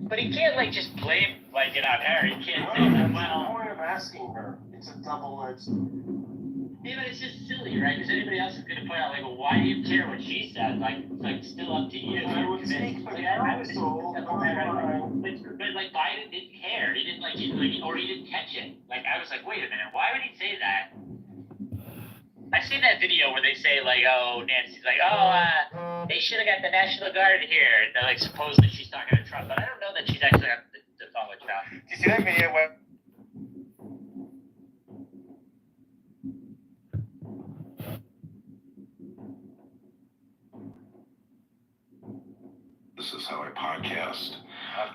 But he can't like just blame like it on her. He can't say, That's well. the point of asking her. It's a double-edged. Yeah, but it's just silly, right? Because anybody else is going to point out, like, well, why do you care what she said? Like, it's like still up to you. I would speak for counsel. But like Biden didn't care. He didn't or he didn't catch it. Like, I was like, wait a minute, why would he say that? I seen that video where they say like, oh, Nancy's like, oh, they should have got the National Guard here. And they're like, supposedly she's talking to Trump, but I don't know that she's actually on the phone with Trump. Did you see that video where? This is how I podcast.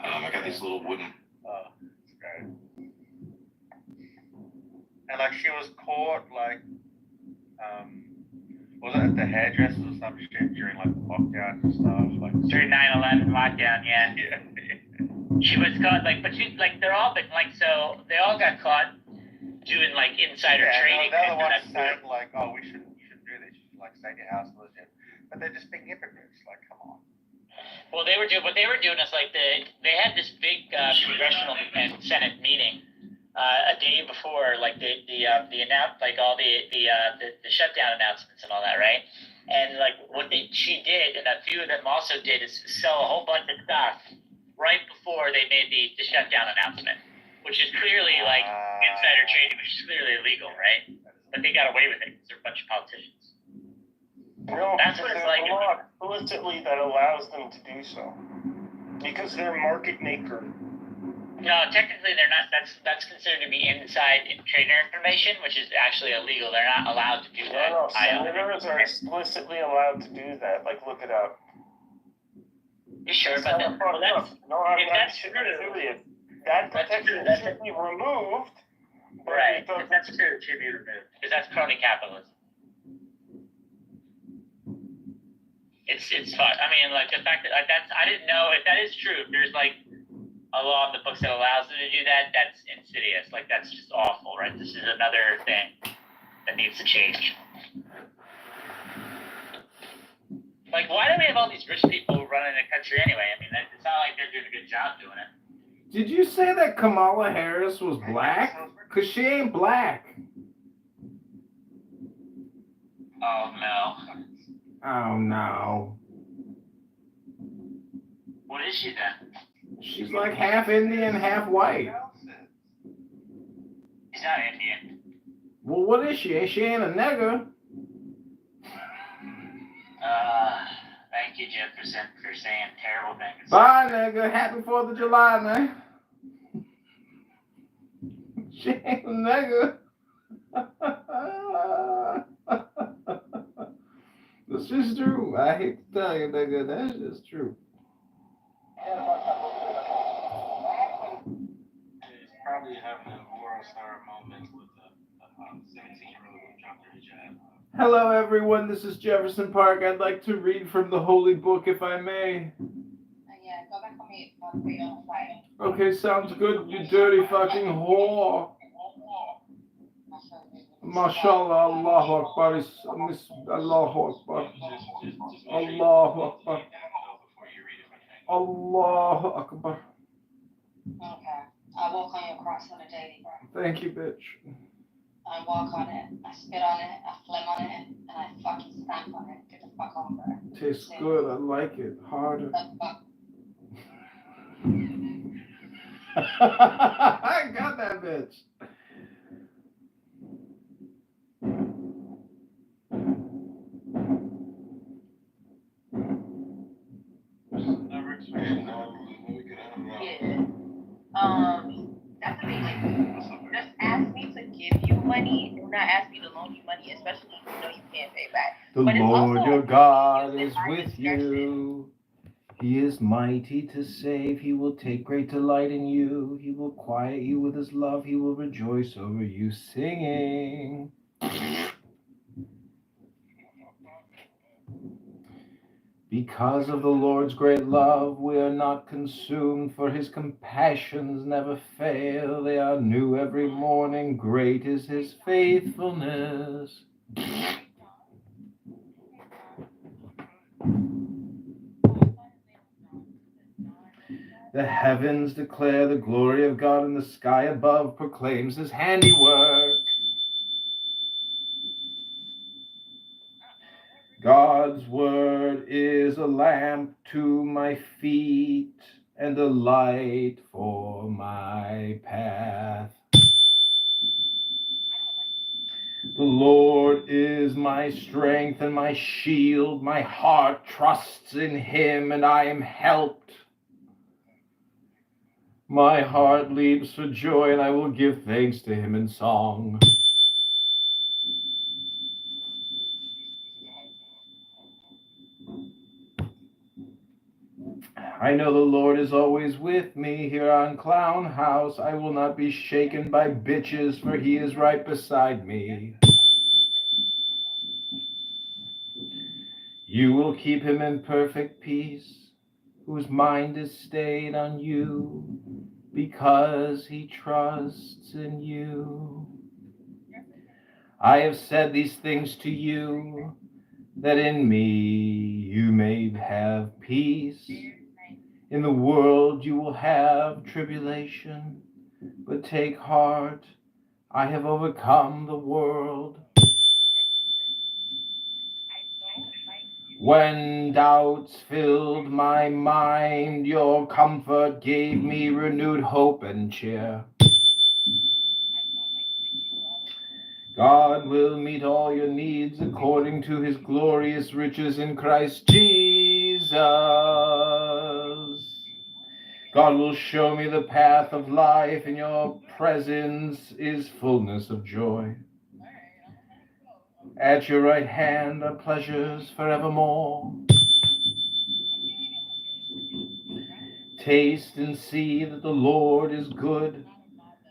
I got these little wooden. Oh, that's great. And like she was caught like, was it at the hairdressers or some shit during like lockdown and stuff? Like During 9/11 lockdown, yeah. Yeah. She was caught but she they're all been so they all got caught doing like insider trading. They're the ones saying like, oh, you shouldn't do this. You should like stay in your house and legit. But they're just being hypocrites. Like, come on. Well, what they were doing is like they had this big congressional and Senate meeting a day before, like the like all the shutdown announcements and all that, right? And like what she did, and a few of them also did, is sell a whole bunch of stuff right before they made the shutdown announcement, which is clearly like insider trading, which is clearly illegal, right? But they got away with it because they're a bunch of politicians. No, That's what it's like. There's a law explicitly that allows them to do so. Because they're market maker. No, technically they're not. That's considered to be inside trader information, which is actually illegal. They're not allowed to do that. No, senators are explicitly allowed to do that. Like, look it up. You sure about that? Well, that's serious. That protection should be removed. Right. That's true. It should be removed because that's crony capitalism. It's fun. I mean, like the fact that I didn't know if that is true. If there's like a law in the books that allows them to do that, that's insidious. Like that's just awful, right? This is another thing that needs to change. Like, why do we have all these rich people running the country anyway? I mean, it's not like they're doing a good job doing it. Did you say that Kamala Harris was black? Because she ain't black. Oh, no. Oh, no. What is she then? She's like half Indian, half white. She's not Indian. Well, what is she? She ain't a nigger. Thank you, Jefferson, for saying terrible things. Bye, nigga. Happy 4th of July, man. She ain't a nigga. This is true. I hate to tell you, nigga. That's just true. He's probably having a moral star moment with a 17-year-old who dropped her hijab. Hello, everyone. This is Jefferson Park. I'd like to read from the Holy Book, if I may. Yeah, go back on mute. I'll put you on Friday. Okay, sounds good, you dirty fucking whore. MashaAllah, Allahu Akbar, Allahu Akbar, Allahu Akbar, Allahu Akbar. Okay. I walk on your cross on a daily, bro. Thank you, bitch. I walk on it, I spit on it, I phlegm on it, and I fucking stamp on it. Get the fuck on, bro. Tastes good, I like it. Harder. I got that bitch. Never expected that. That's the thing. Like, just ask me to give you money. Do not ask me to loan you money, especially if you know you can't pay back. The But it's Lord also your God is our with discretion. you. He is mighty to save. He will take great delight in you. He will quiet you with his love. He will rejoice over you singing. Because of the Lord's great love, we are not consumed, for his compassions never fail. They are new every morning. Great is his faithfulness. The heavens declare the glory of God, and the sky above proclaims his handiwork. God's word is a lamp to my feet and a light for my path. The Lord is my strength and my shield. My heart trusts in him, and I am helped. My heart leaps for joy, and I will give thanks to him in song. I know the Lord is always with me here on Clown House. I will not be shaken by bitches, for he is right beside me. You will keep him in perfect peace, whose mind is stayed on you, because he trusts in you. I have said these things to you, that in me you may have peace. In the world you will have tribulation, but take heart, I have overcome the world. When doubts filled my mind, your comfort gave me renewed hope and cheer. God will meet all your needs according to his glorious riches in Christ Jesus. God will show me the path of life. In your presence is fullness of joy. At your right hand are pleasures forevermore. Taste and see that the Lord is good.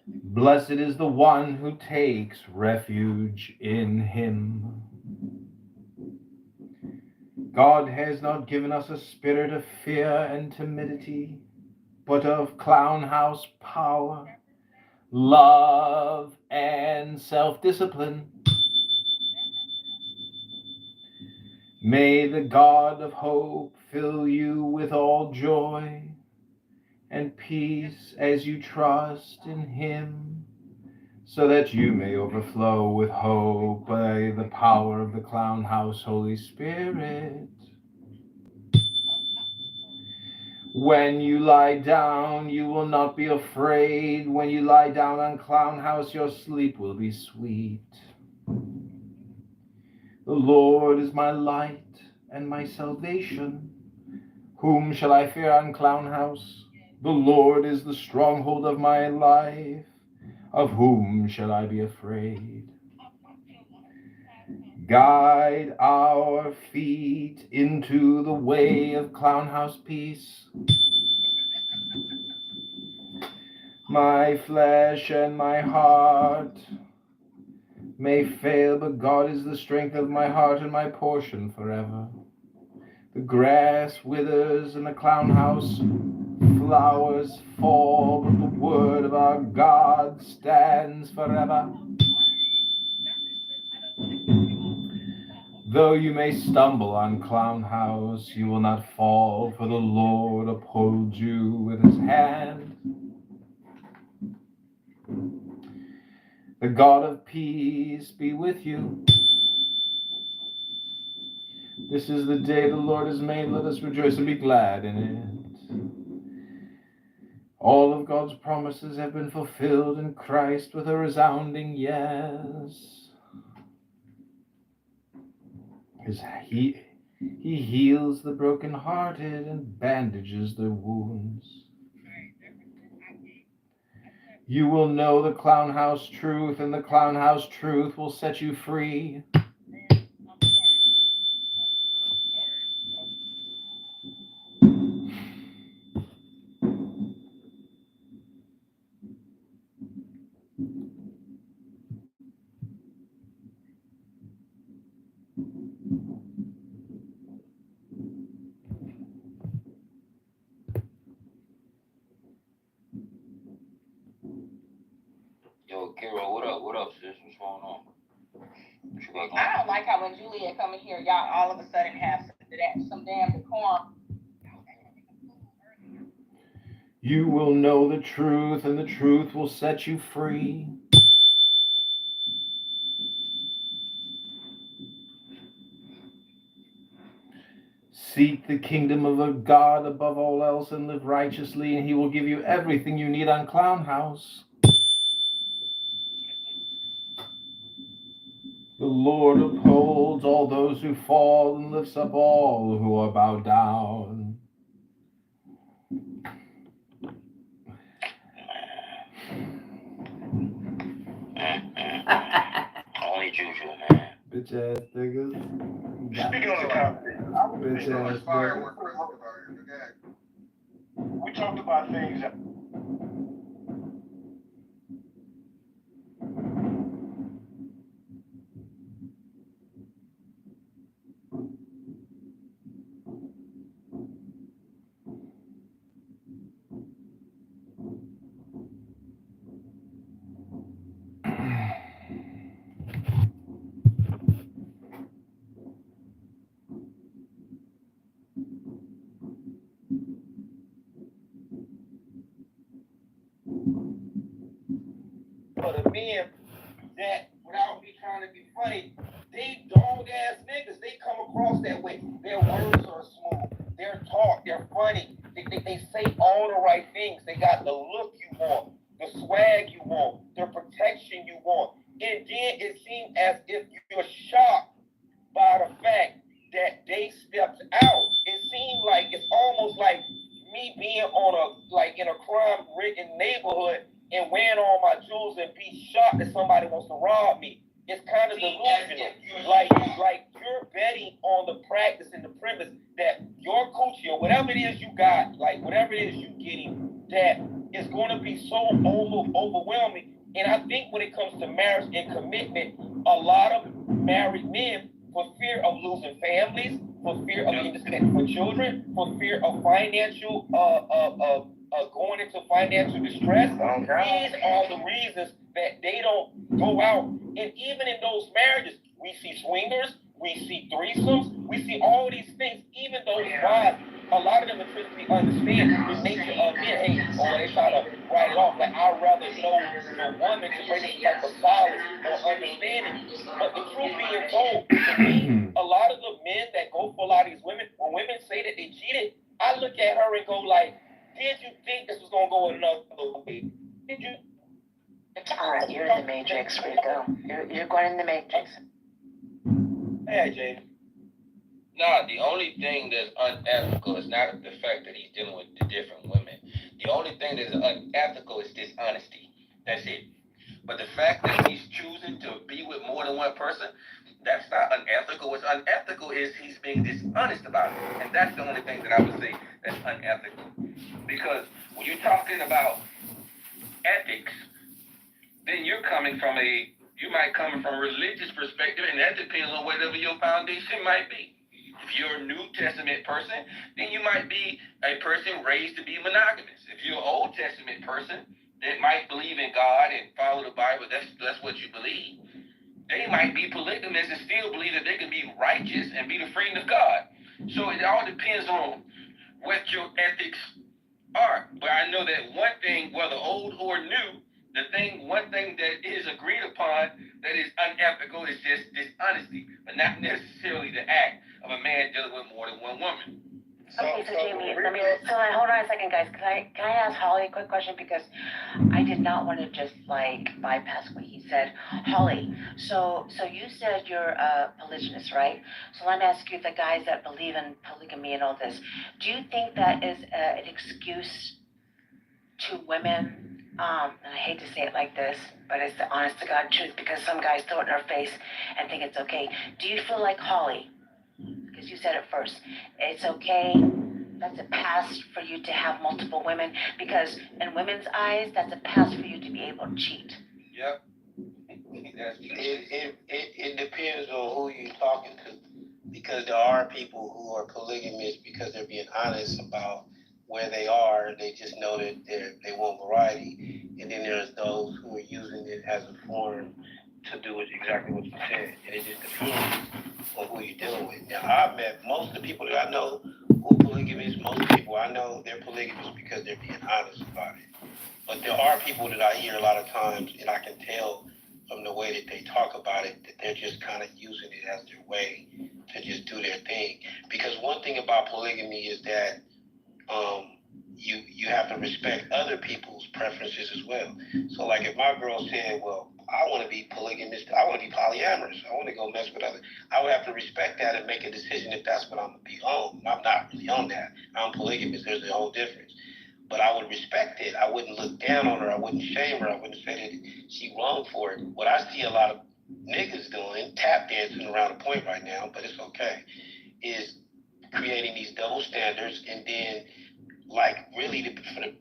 Blessed is the one who takes refuge in him. God has not given us a spirit of fear and timidity, but of Clown House power, love, and self-discipline. May the God of hope fill you with all joy and peace as you trust in him, so that you may overflow with hope by the power of the Clown House Holy Spirit. When you lie down, you will not be afraid. When you lie down on Clown House, your sleep will be sweet. The Lord is my light and my salvation. Whom shall I fear on Clown House? The Lord is the stronghold of my life. Of whom shall I be afraid? Guide our feet into the way of Clown House peace. My flesh and my heart may fail, but God is the strength of my heart and my portion forever. The grass withers and the Clown House flowers fall, but the word of our God stands forever. Though you may stumble on Clown House, you will not fall, for the Lord upholds you with his hand. The God of peace be with you. This is the day the Lord has made. Let us rejoice and be glad in it. All of God's promises have been fulfilled in Christ with a resounding yes. He heals the brokenhearted and bandages their wounds. You will know the Clown House truth, and the Clown House truth will set you free. Yo, Kiro, what up? What up, sis? What's going on? What you got going I on? don't like how when Juliet come in here, y'all all of a sudden have some damn decorum. You will know the truth, and the truth will set you free. Seek the kingdom of a God above all else and live righteously, and he will give you everything you need on Clown House. The Lord upholds all those who fall and lifts up all who are bowed down. Only Juju, man. Bitch ass niggas. Speaking on the topic, I was Bitch thinking ass of fire niggas. what Chris talked about here. We talked about things that for the men that, without me trying to be funny, they dog ass niggas. They come across that way. Their words are smooth. Their talk, they're funny. They say all the right things. They got the look you want, the swag you want, the protection you want. And then it seems as if you're shocked by the fact that they stepped out. It seemed like it's almost like me being on in a crime-ridden neighborhood and wearing all my jewels and be shocked that somebody wants to rob me. It's kind of delusional. Like you're betting on the practice and the premise that your coochie or whatever it is you got, like whatever it is you're getting, that is going to be so overwhelming. And I think when it comes to marriage and commitment, a lot of married men, for fear of losing families, for fear of being disconnected from children, for fear of financial going into financial distress. These are the reasons that they don't go out. And even in those marriages, we see swingers, we see threesomes, we see all these things. Even those wives, a lot of them intrinsically understand the nature of men. Hey, or they try to write it off. Like, I'd rather know the woman to bring some type of solace or understanding. But the truth being told, to me, a lot of the men that go for a lot of these women, when women say that they cheated, I look at her and go like, did you think this was gonna go another way? Did you? All right, you're in the matrix, Rico. You're going in the matrix. Hey, Jamie. Nah, the only thing that's unethical is not the fact that he's dealing with the different women. The only thing that's unethical is dishonesty. That's it. But the fact that he's choosing to be with more than one person, that's not unethical. What's unethical is he's being dishonest about it. And that's the only thing that I would say that's unethical. Because when you're talking about ethics, then you're coming from you might come from a religious perspective, and that depends on whatever your foundation might be. If you're a New Testament person, then you might be a person raised to be monogamous. If you're an Old Testament person that might believe in God and follow the Bible, that's what you believe. They might be polygamous and still believe that they can be righteous and be the friend of God. So it all depends on what your ethics are. But I know that one thing, whether old or new, one thing that is agreed upon that is unethical is just dishonesty, but not necessarily the act of a man dealing with more than one woman. Okay, so Jamie, hold on a second, guys. Can I ask Holly a quick question, because I did not want to just bypass what he said. Holly, so you said you're a polygynist, right? So let me ask you, the guys that believe in polygamy and all this, do you think that is an excuse to women? And I hate to say it like this, but it's the honest to God truth, because some guys throw it in our face and think it's okay. Do you feel like Holly, because you said it first, it's okay, that's a pass for you to have multiple women, because in women's eyes, that's a pass for you to be able to cheat? Yep. That's true. It depends on who you're talking to, because there are people who are polygamous because they're being honest about where they are. They just know that they want variety, and then there's those who are using it as a form to do exactly what you said. And it just depends on who you're dealing with. Now, I've met most of the people that I know who are polygamous. Most people I know, they're polygamous because they're being honest about it. But there are people that I hear a lot of times, and I can tell from the way that they talk about it, that they're just kind of using it as their way to just do their thing. Because one thing about polygamy is that you have to respect other people's preferences as well. So like if my girl said, well, I want to be polygamous, I want to be polyamorous, I want to go mess with others, I would have to respect that and make a decision if that's what I'm going to be on. I'm not really on that. I'm polygamous. There's a whole difference. But I would respect it. I wouldn't look down on her. I wouldn't shame her. I wouldn't say that she wrong for it. What I see a lot of niggas doing, tap dancing around the point right now, but it's okay, is creating these double standards and then like really for the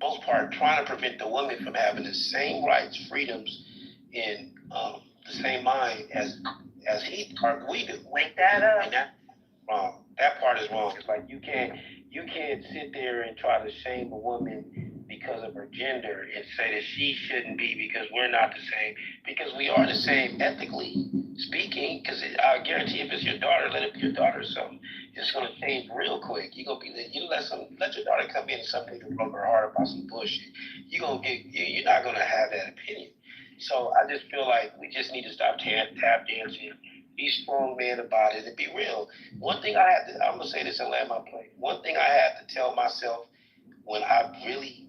most part trying to prevent the woman from having the same rights, freedoms, and the same mind as we do. Wake that up. And that's wrong. That part is wrong. It's like you can't sit there and try to shame a woman because of her gender and say that she shouldn't be because we're not the same. Because we are the same ethically speaking. Because I guarantee if it's your daughter, let it be your daughter or something. It's gonna change real quick. You let your daughter come in and something to broke her heart about some bullshit. You're not gonna have that opinion. So I just feel like we just need to stop tap dancing. Be strong man about it and be real. One thing I'm gonna say this and land my plane. One thing I had to tell myself when I really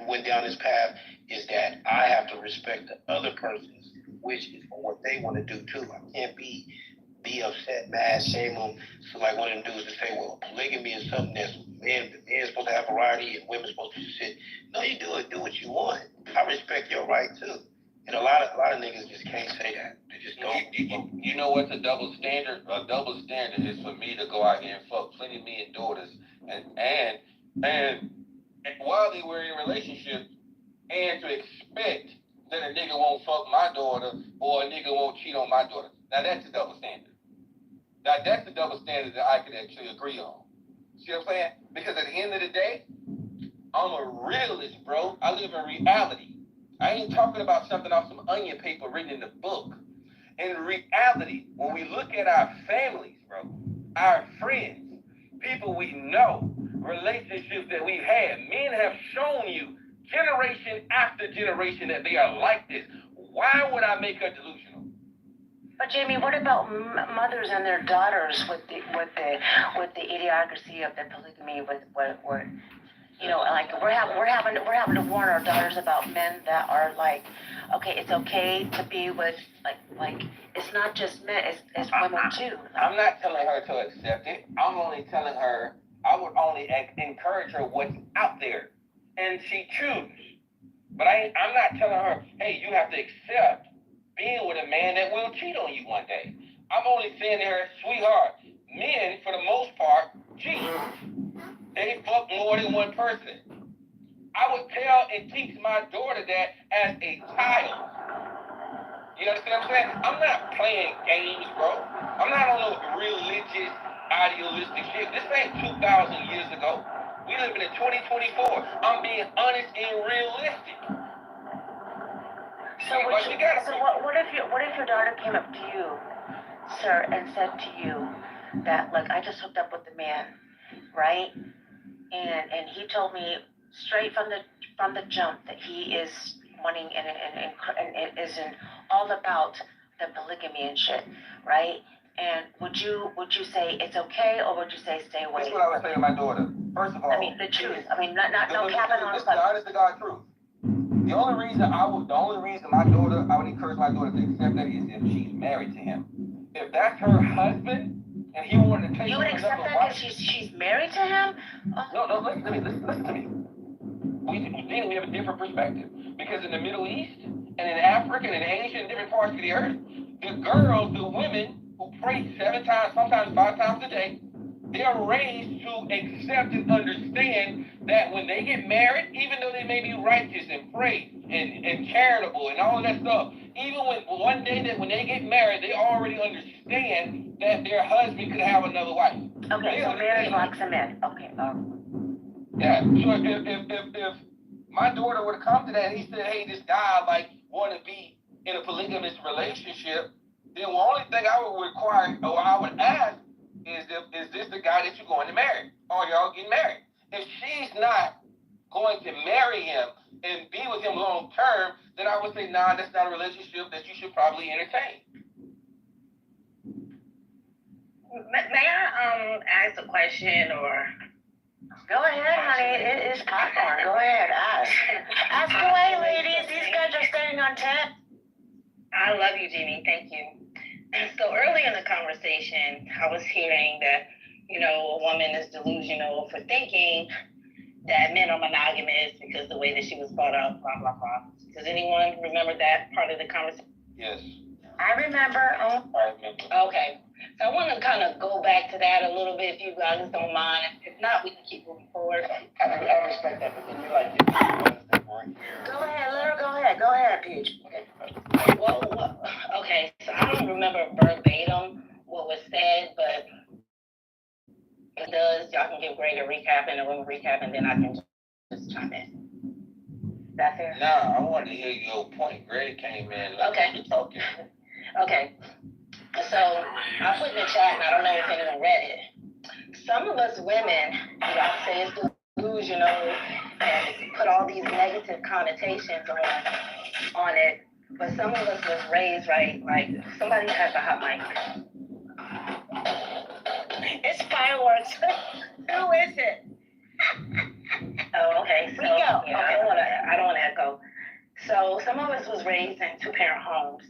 went down this path is that I have to respect the other person's wishes for what they want to do too. I can't be upset, mad, shame them. So like one of them dudes to say, well, polygamy is something that's man's supposed to have variety and women's supposed to sit. No, you do what you want. I respect your right too. And a lot of niggas just can't say that. They just don't. You know what's a double standard? A double standard is for me to go out here and fuck plenty of men daughters, and while they were in a relationship, and to expect that a nigga won't fuck my daughter or a nigga won't cheat on my daughter. Now that's a double standard. That's the double standard that I could actually agree on. See what I'm saying? Because at the end of the day, I'm a realist, bro. I live in reality. I ain't talking about something off some onion paper written in the book. In reality, when we look at our families, bro, our friends, people we know, relationships that we've had, men have shown you generation after generation that they are like this. Why would I make her delusional? But Jamie, what about mothers and their daughters with the idiocracy of the polygamy? With you know, like we're having to warn our daughters about men that are like, okay, it's okay to be with like it's not just men, it's women too. I'm not telling her to accept it. I'm only telling her I would only encourage her what's out there, and she chooses. But I'm not telling her, hey, you have to accept being with a man that will cheat on you one day. I'm only saying to her, sweetheart, men for the most part cheat. They fuck more than one person. I would tell and teach my daughter that as a child. You understand what I'm saying? I'm not playing games, bro. I'm not on no religious, idealistic shit. This ain't 2,000 years ago. We living in 2024. I'm being honest and realistic. So what if your daughter came up to you, sir, and said to you that, look, I just hooked up with a man, right? And he told me straight from the jump that he is wanting and isn't all about the polygamy and shit, right? And would you say it's okay, or would you say stay away? That's what I would say to my daughter. First of all, I mean the truth. I mean not no capping on. This is the honest to God truth. The only reason I would encourage my daughter to accept that is if she's married to him. If that's her husband and he wanted to take you would accept that because she's married to him? Oh. No, listen to me. We have a different perspective. Because in the Middle East and in Africa and in Asia and different parts of the earth, the women who pray 7 times, sometimes 5 times a day, they are raised to accept and understand that when they get married, even though they may be righteous and pray and charitable and all of that stuff, even when one day that when they get married, they already understand that their husband could have another wife. Okay, so marriage locks them in. Okay. Yeah. So if my daughter would have come to that and he said, hey, this guy want to be in a polygamous relationship, then the only thing I would require or I would ask is this the guy that you're going to marry? Or y'all getting married? if she's not going to marry him and be with him long term, then I would say, nah, that's not a relationship that you should probably entertain. May I ask a question or? Go ahead, honey. It is popcorn. Go ahead, ask. Ask away, ladies. These guys are staying on 10. I love you, Jeannie. Thank you. So early in the conversation, I was hearing that, you know, a woman is delusional for thinking that men are monogamous because the way that she was brought up, blah, blah, blah. Does anyone remember that part of the conversation? Yes. I remember. I remember. Okay. So I want to kind of go back to that a little bit if you guys don't mind. If not, we can keep moving forward. I respect that, but then you're like, the ones that weren't here. Go ahead, let her go ahead. Go ahead, Peach. Okay, so I don't remember verbatim what was said, but it does. Y'all can give Greg a recap and a room recap, and then I can just chime in. That fair? Nah, I want to hear your point. Greg came in. Okay. Talking. Okay. So I put in the chat, and I don't know if anyone read it. Some of us women, you know, say it's delusional and put all these negative connotations on it. But some of us was raised right, like somebody has a hot mic. It's fireworks. Who is it? Oh, okay. So yeah, okay. I don't want to echo. So some of us was raised in two-parent homes,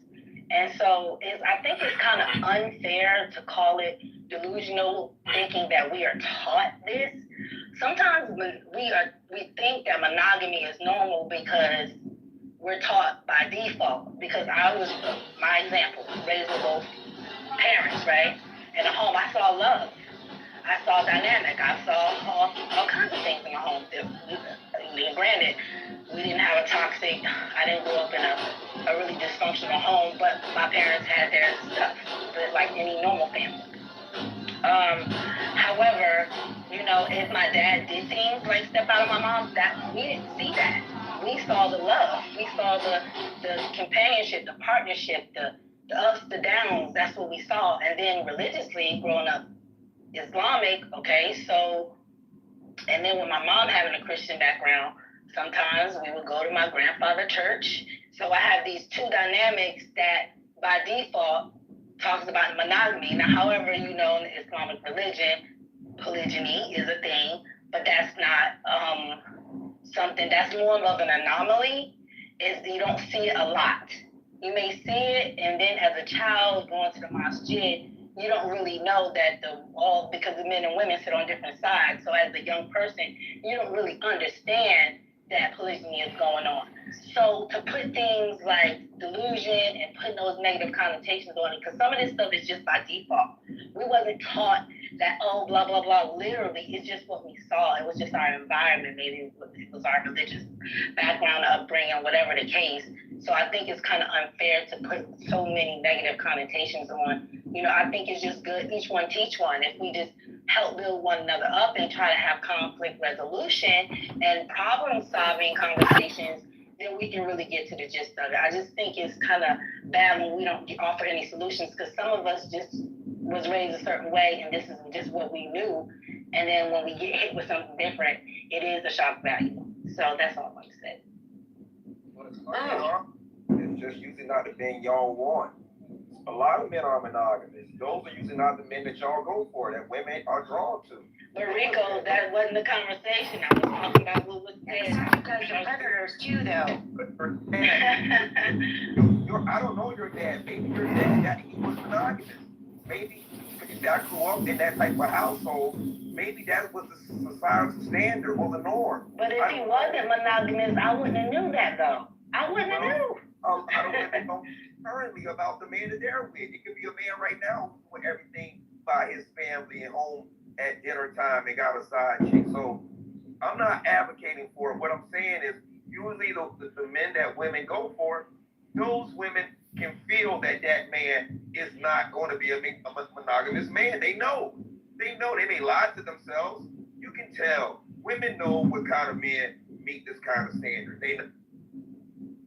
and so I think it's kind of unfair to call it delusional, thinking that we are taught this. Sometimes we think that monogamy is normal because we're taught by default, because I was, my example, raised with both parents, right? In a home, I saw love. I saw dynamic. I saw all kinds of things in the home. Granted, we didn't have a toxic, I didn't grow up in a really dysfunctional home, but my parents had their stuff, but like any normal family. However, you know, if my dad did things like step out of my mom, that we didn't see that. We saw the love. We saw the companionship, the partnership, the ups, the downs. That's what we saw. And then religiously, growing up Islamic, okay, so, and then with my mom having a Christian background, sometimes we would go to my grandfather's church. So I have these two dynamics that by default talks about monogamy. Now, however, you know, in the Islamic religion, polygyny is a thing, but that's not something that's more of an anomaly. Is you don't see it a lot. You may see it, and then as a child going to the masjid, you don't really know that because the men and women sit on different sides. So as a young person, you don't really understand that polygyny is going on. So to put things like delusion and putting those negative connotations on it, because some of this stuff is just by default. We wasn't taught that, oh, blah, blah, blah. Literally, it's just what we saw. It was just our environment. Maybe it was our religious background, upbringing, whatever the case. So I think it's kind of unfair to put so many negative connotations on. You know, I think it's just good, each one teach one. If we just help build one another up and try to have conflict resolution and problem-solving conversations, then we can really get to the gist of it. I just think it's kind of bad when we don't offer any solutions, because some of us just was raised a certain way, and this is just what we knew. And then when we get hit with something different, it is a shock value. So that's all I want to say. It's just usually not the men y'all want. A lot of men are monogamous. Those are usually not the men that y'all go for, that women are drawn to. But Rico, that wasn't the conversation. I was talking about what was said. You guys are predators too, though. I don't know your dad. Maybe your dad, he was monogamous. Maybe because I grew up in that type of household. Maybe that was the societal standard or the norm. But if he wasn't monogamous, I wouldn't have knew that, though. I wouldn't have knew. I don't really know currently about the man that they're with. It could be a man right now who's doing everything by his family and home at dinner time and got a side chick. So I'm not advocating for it. What I'm saying is usually the men that women go for, those women can feel that that man is not going to be a monogamous man. They know. They may lie to themselves. You can tell. Women know what kind of men meet this kind of standard. They know.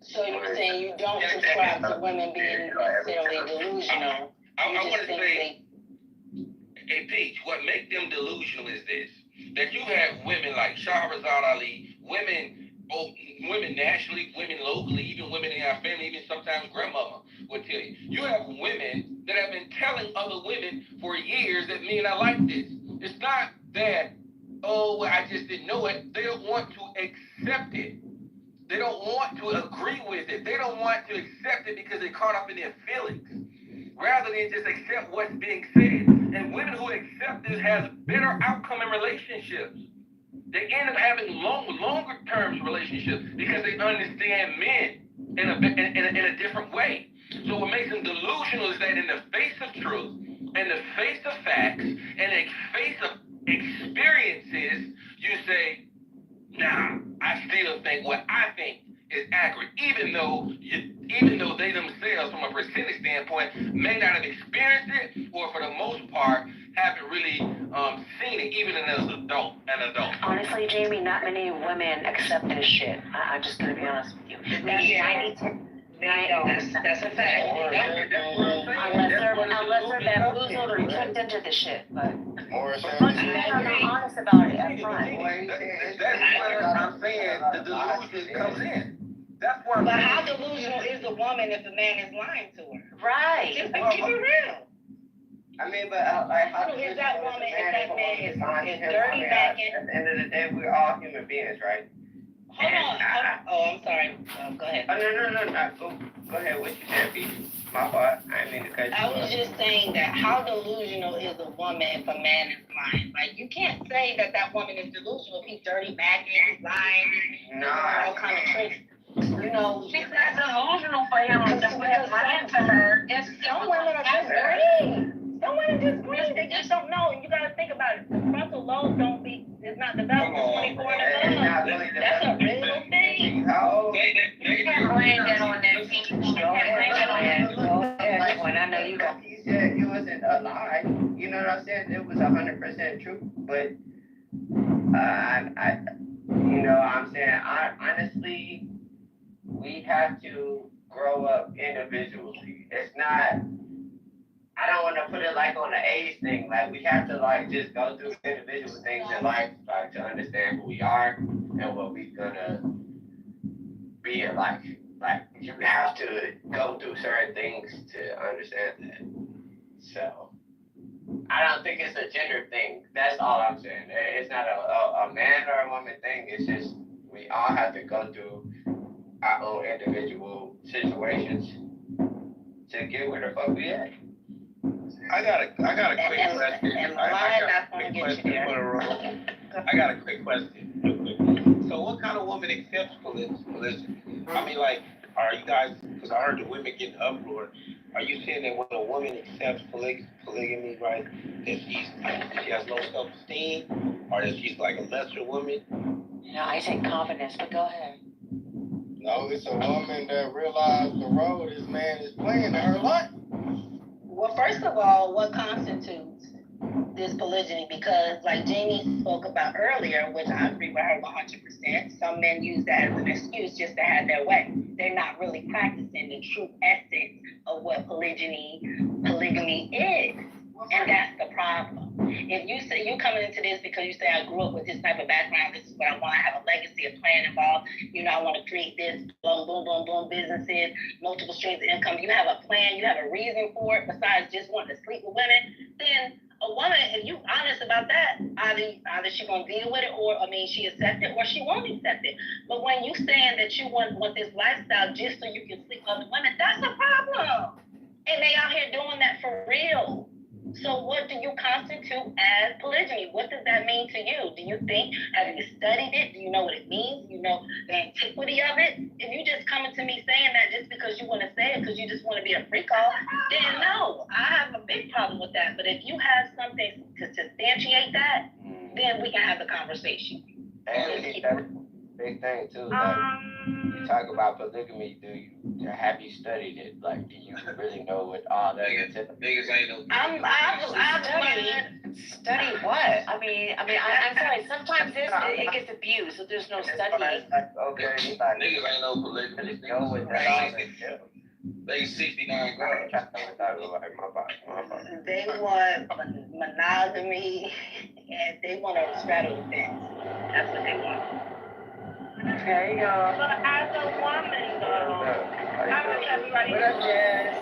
So you're saying you don't subscribe to women being necessarily delusional? I want to say, hey, Peach, what makes them delusional is this. that you have women like Shahrazad Ali, women nationally, women locally, even women in our family, even sometimes grandmama would tell you. You have women that have been telling other women for years that men are like this. It's not that, oh, well, I just didn't know it. They don't want to accept it. They don't want to agree with it. They don't want to accept it because they're caught up in their feelings, rather than just accept what's being said. And women who accept this has better outcome in relationships. They end up having longer term relationships because they understand men in a different way. So what makes them delusional is that in the face of truth, in the face of facts, in the face of experiences, you say, nah, I still think what I think is accurate, even though they themselves, from a percentage standpoint, may not have experienced it, or for the most part, haven't really seen it, even as an adult. Honestly, Jamie, not many women accept this shit. I'm just gonna be honest with you. That's a fact. Unless they're bamboozled or tricked into the shit, but Morris, most men are not honest about it up front. That's where I'm saying the delusion comes in. That's where But how delusional is a woman if a man is lying to her? Right. Just keep it real. I mean, but like, how Who is that woman if that man is dirty I backing? at the end of the day, we're all human beings, right? Hold on. Oh, I'm sorry. Go ahead. Oh, no. Go ahead. What you said, B. My fault. I didn't mean to cut you I was off. just saying that how delusional is a woman if a man is lying? Like, you can't say that woman is delusional if he's dirty backing, lying, all kind of tricks. You know, She's not delusional for him to put his lying to her. Some women are just green. Some women just green. They just don't know. And you gotta think about it. The frontal lobe is not developed for 24 and above. That's a real thing. How old? You can't blame that on that team. You can't blame it on that. Go ahead, when I know you got. He said it wasn't a lie. You know what I'm saying? It was 100% true. But I'm saying, honestly, we have to grow up individually. It's not. I don't want to put it like on the age thing. Like, we have to like just go through individual things in life, like to understand who we are and what we're gonna be in life. Like, you have to go through certain things to understand that. So, I don't think it's a gender thing. That's all I'm saying. It's not a man or a woman thing. It's just we all have to go through our own individual situations to get where the fuck we at. I got a quick question. And I lying got not a gonna quick get you question there. for the room. I got a quick question, real quick. So what kind of woman accepts polygamy? I mean, like, are you guys, because I heard the women get uproar, are you saying that when a woman accepts polygamy, right, that she has low self-esteem, or that she's like a lesser woman? No, I say confidence, but go ahead. No, it's a woman that realized the role this man is playing in her life. Well, first of all, what constitutes this polygyny? Because like Jamie spoke about earlier, which I agree with her 100%, some men use that as an excuse just to have their way. They're not really practicing the true essence of what polygamy is. And that's the problem. If you say you're coming into this because you say, I grew up with this type of background, this is what I want, I have a legacy, a plan involved, I want to create this, boom, boom, boom, boom, businesses, multiple streams of income, you have a plan, you have a reason for it, besides just wanting to sleep with women, then a woman, if you honest about that, either she's going to deal with it, or, she accept it, or she won't accept it. But when you saying that you want this lifestyle just so you can sleep with other women, that's a problem. And they out here doing that for real. So what do you constitute as polygyny? What does that mean to you? Do you think, have you studied it? Do you know what it means? Do you know the antiquity of it? If you just coming to me saying that just because you want to say it, because you just want to be a freak off, then no, I have a big problem with that. But if you have something to substantiate that, then we can have the conversation. And that's a big thing too. Like, you talk about polygamy, have you studied it? Like, do you really know what all that is? Niggas ain't no. I've learned. Study what? I'm sorry. Sometimes it gets abused, so there's no studying. Okay, Niggas ain't no polygamy. Go with that. They 69 grams. They want monogamy and they want to straddle the fence. That's what they want. There you go. But as a woman, though, how much everybody What up, Jess?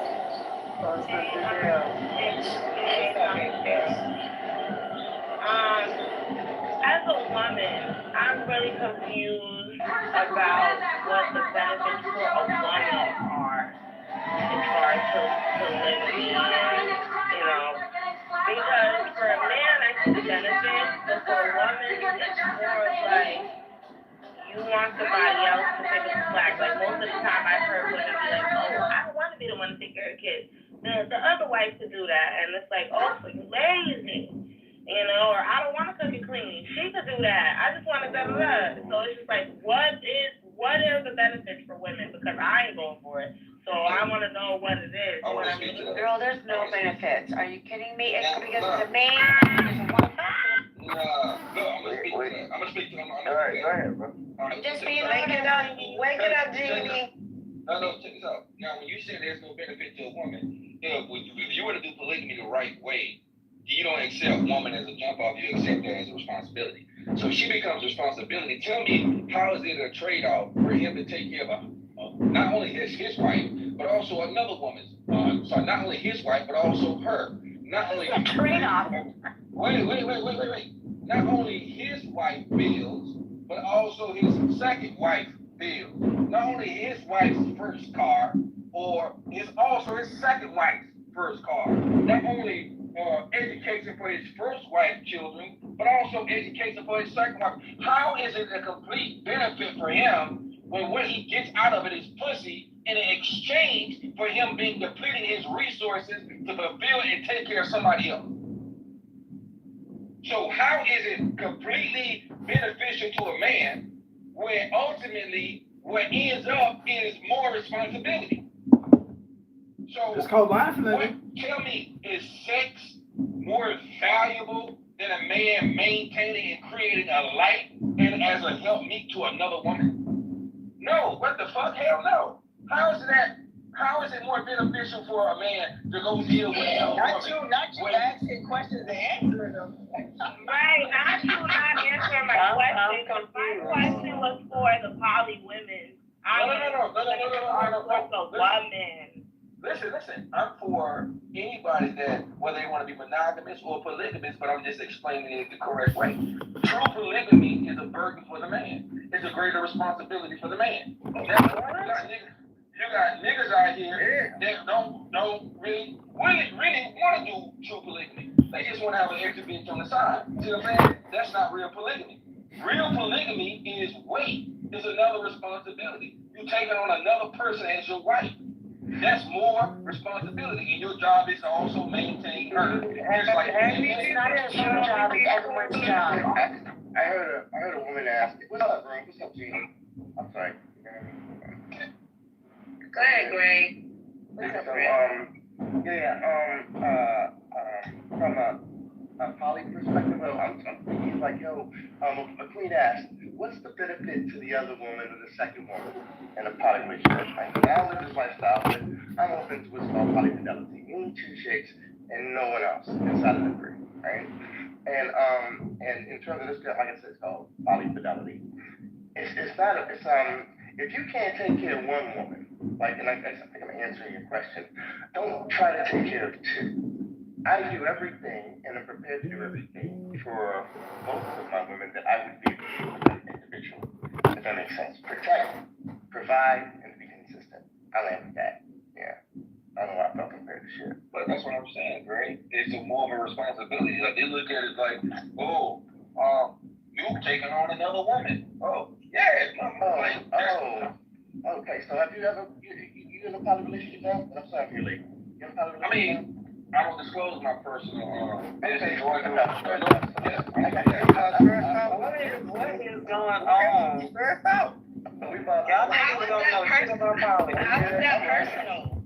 As a woman, I'm really confused about what the benefits for a woman are as far as polygamy, because for a man I see the benefits, but for a woman it's more like you want somebody else to pick up the slack. Like most of the time I've heard women be like, oh, I don't want to be the one to take care of kids. The other wife could do that, and it's like, oh, so you lazy. Or I don't want to cook and clean. She could do that. I just want to da-da-da. So it's just like, what are the benefits for women? Because I ain't going for it. So I want to know what it is. Girl, there's no benefits. Are you kidding me? It's because it's a man. Nah, no, I'm gonna speak to him. All right, go ahead, bro. Just being Wake it up, Jeannie. No, check this out. Now, when you say there's no benefit to a woman, if you were to do polygamy the right way, you don't accept woman as a jump off, you accept her as a responsibility. So if she becomes a responsibility, tell me, how is it a trade-off for him to take care of not only his wife, but also another woman's, not only his wife, but also her. Not only trade-off. Wait. Not only his wife bills, but also his second wife bills. Not only his wife's first car, or is also his second wife's first car. Not only education for his first wife's children, but also education for his second wife. How is it a complete benefit for him when what he gets out of it is pussy in exchange for him being depleting his resources to fulfill and take care of somebody else? So how is it completely beneficial to a man when ultimately what ends up is more responsibility? So It's called laughing at it. Tell me, is sex more valuable than a man maintaining and creating a life and as a helpmeet to another woman? No. What the fuck? Hell no. How is it more beneficial for a man to go deal with a woman? Not you asking questions and answering them. Right, not you not answering my question. My question was for the poly women. No. Woman. Listen. I'm for anybody that, whether they want to be monogamous or polygamous, but I'm just explaining it the correct way. True polygamy is a burden for the man. It's a greater responsibility for the man. You got niggas out here that don't really want to do true polygamy. They just want to have an extra bitch on the side. See what I'm saying? That's not real polygamy. Real polygamy is weight. It's another responsibility. You taking on another person as your wife. That's more responsibility, and your job is to also maintain her. It's like it's not just your job, it's everyone's job. I heard a woman ask, "What's up, bro? What's up, Gina?" I'm sorry. Go ahead, Greg. From a poly perspective, he's like, a queen asked, what's the benefit to the other woman or the second woman in a poly relationship? I live this lifestyle, but I'm open to what's called polyfidelity. Me, two chicks, and no one else inside of the three, right? And in terms of this, like I said, it's called polyfidelity. If you can't take care of one woman, and I think I'm answering your question, don't try to take care of two. I do everything, and I'm prepared to do everything for both of my women that I would be able to do as an individual, if that makes sense. Protect, provide, and be consistent. I land with that. Yeah. I don't know why I felt compared to shit. But that's what I'm saying, Greg. It's more of a responsibility. Like, they look at it like, you taking on another woman. Oh, yeah. Okay. So have you ever, you in a poly relationship now? I'm sorry if you're late. You in a poly relationship now? I don't disclose my personal business. What is going on? Y'all niggas don't know shit about poly. How is that personal?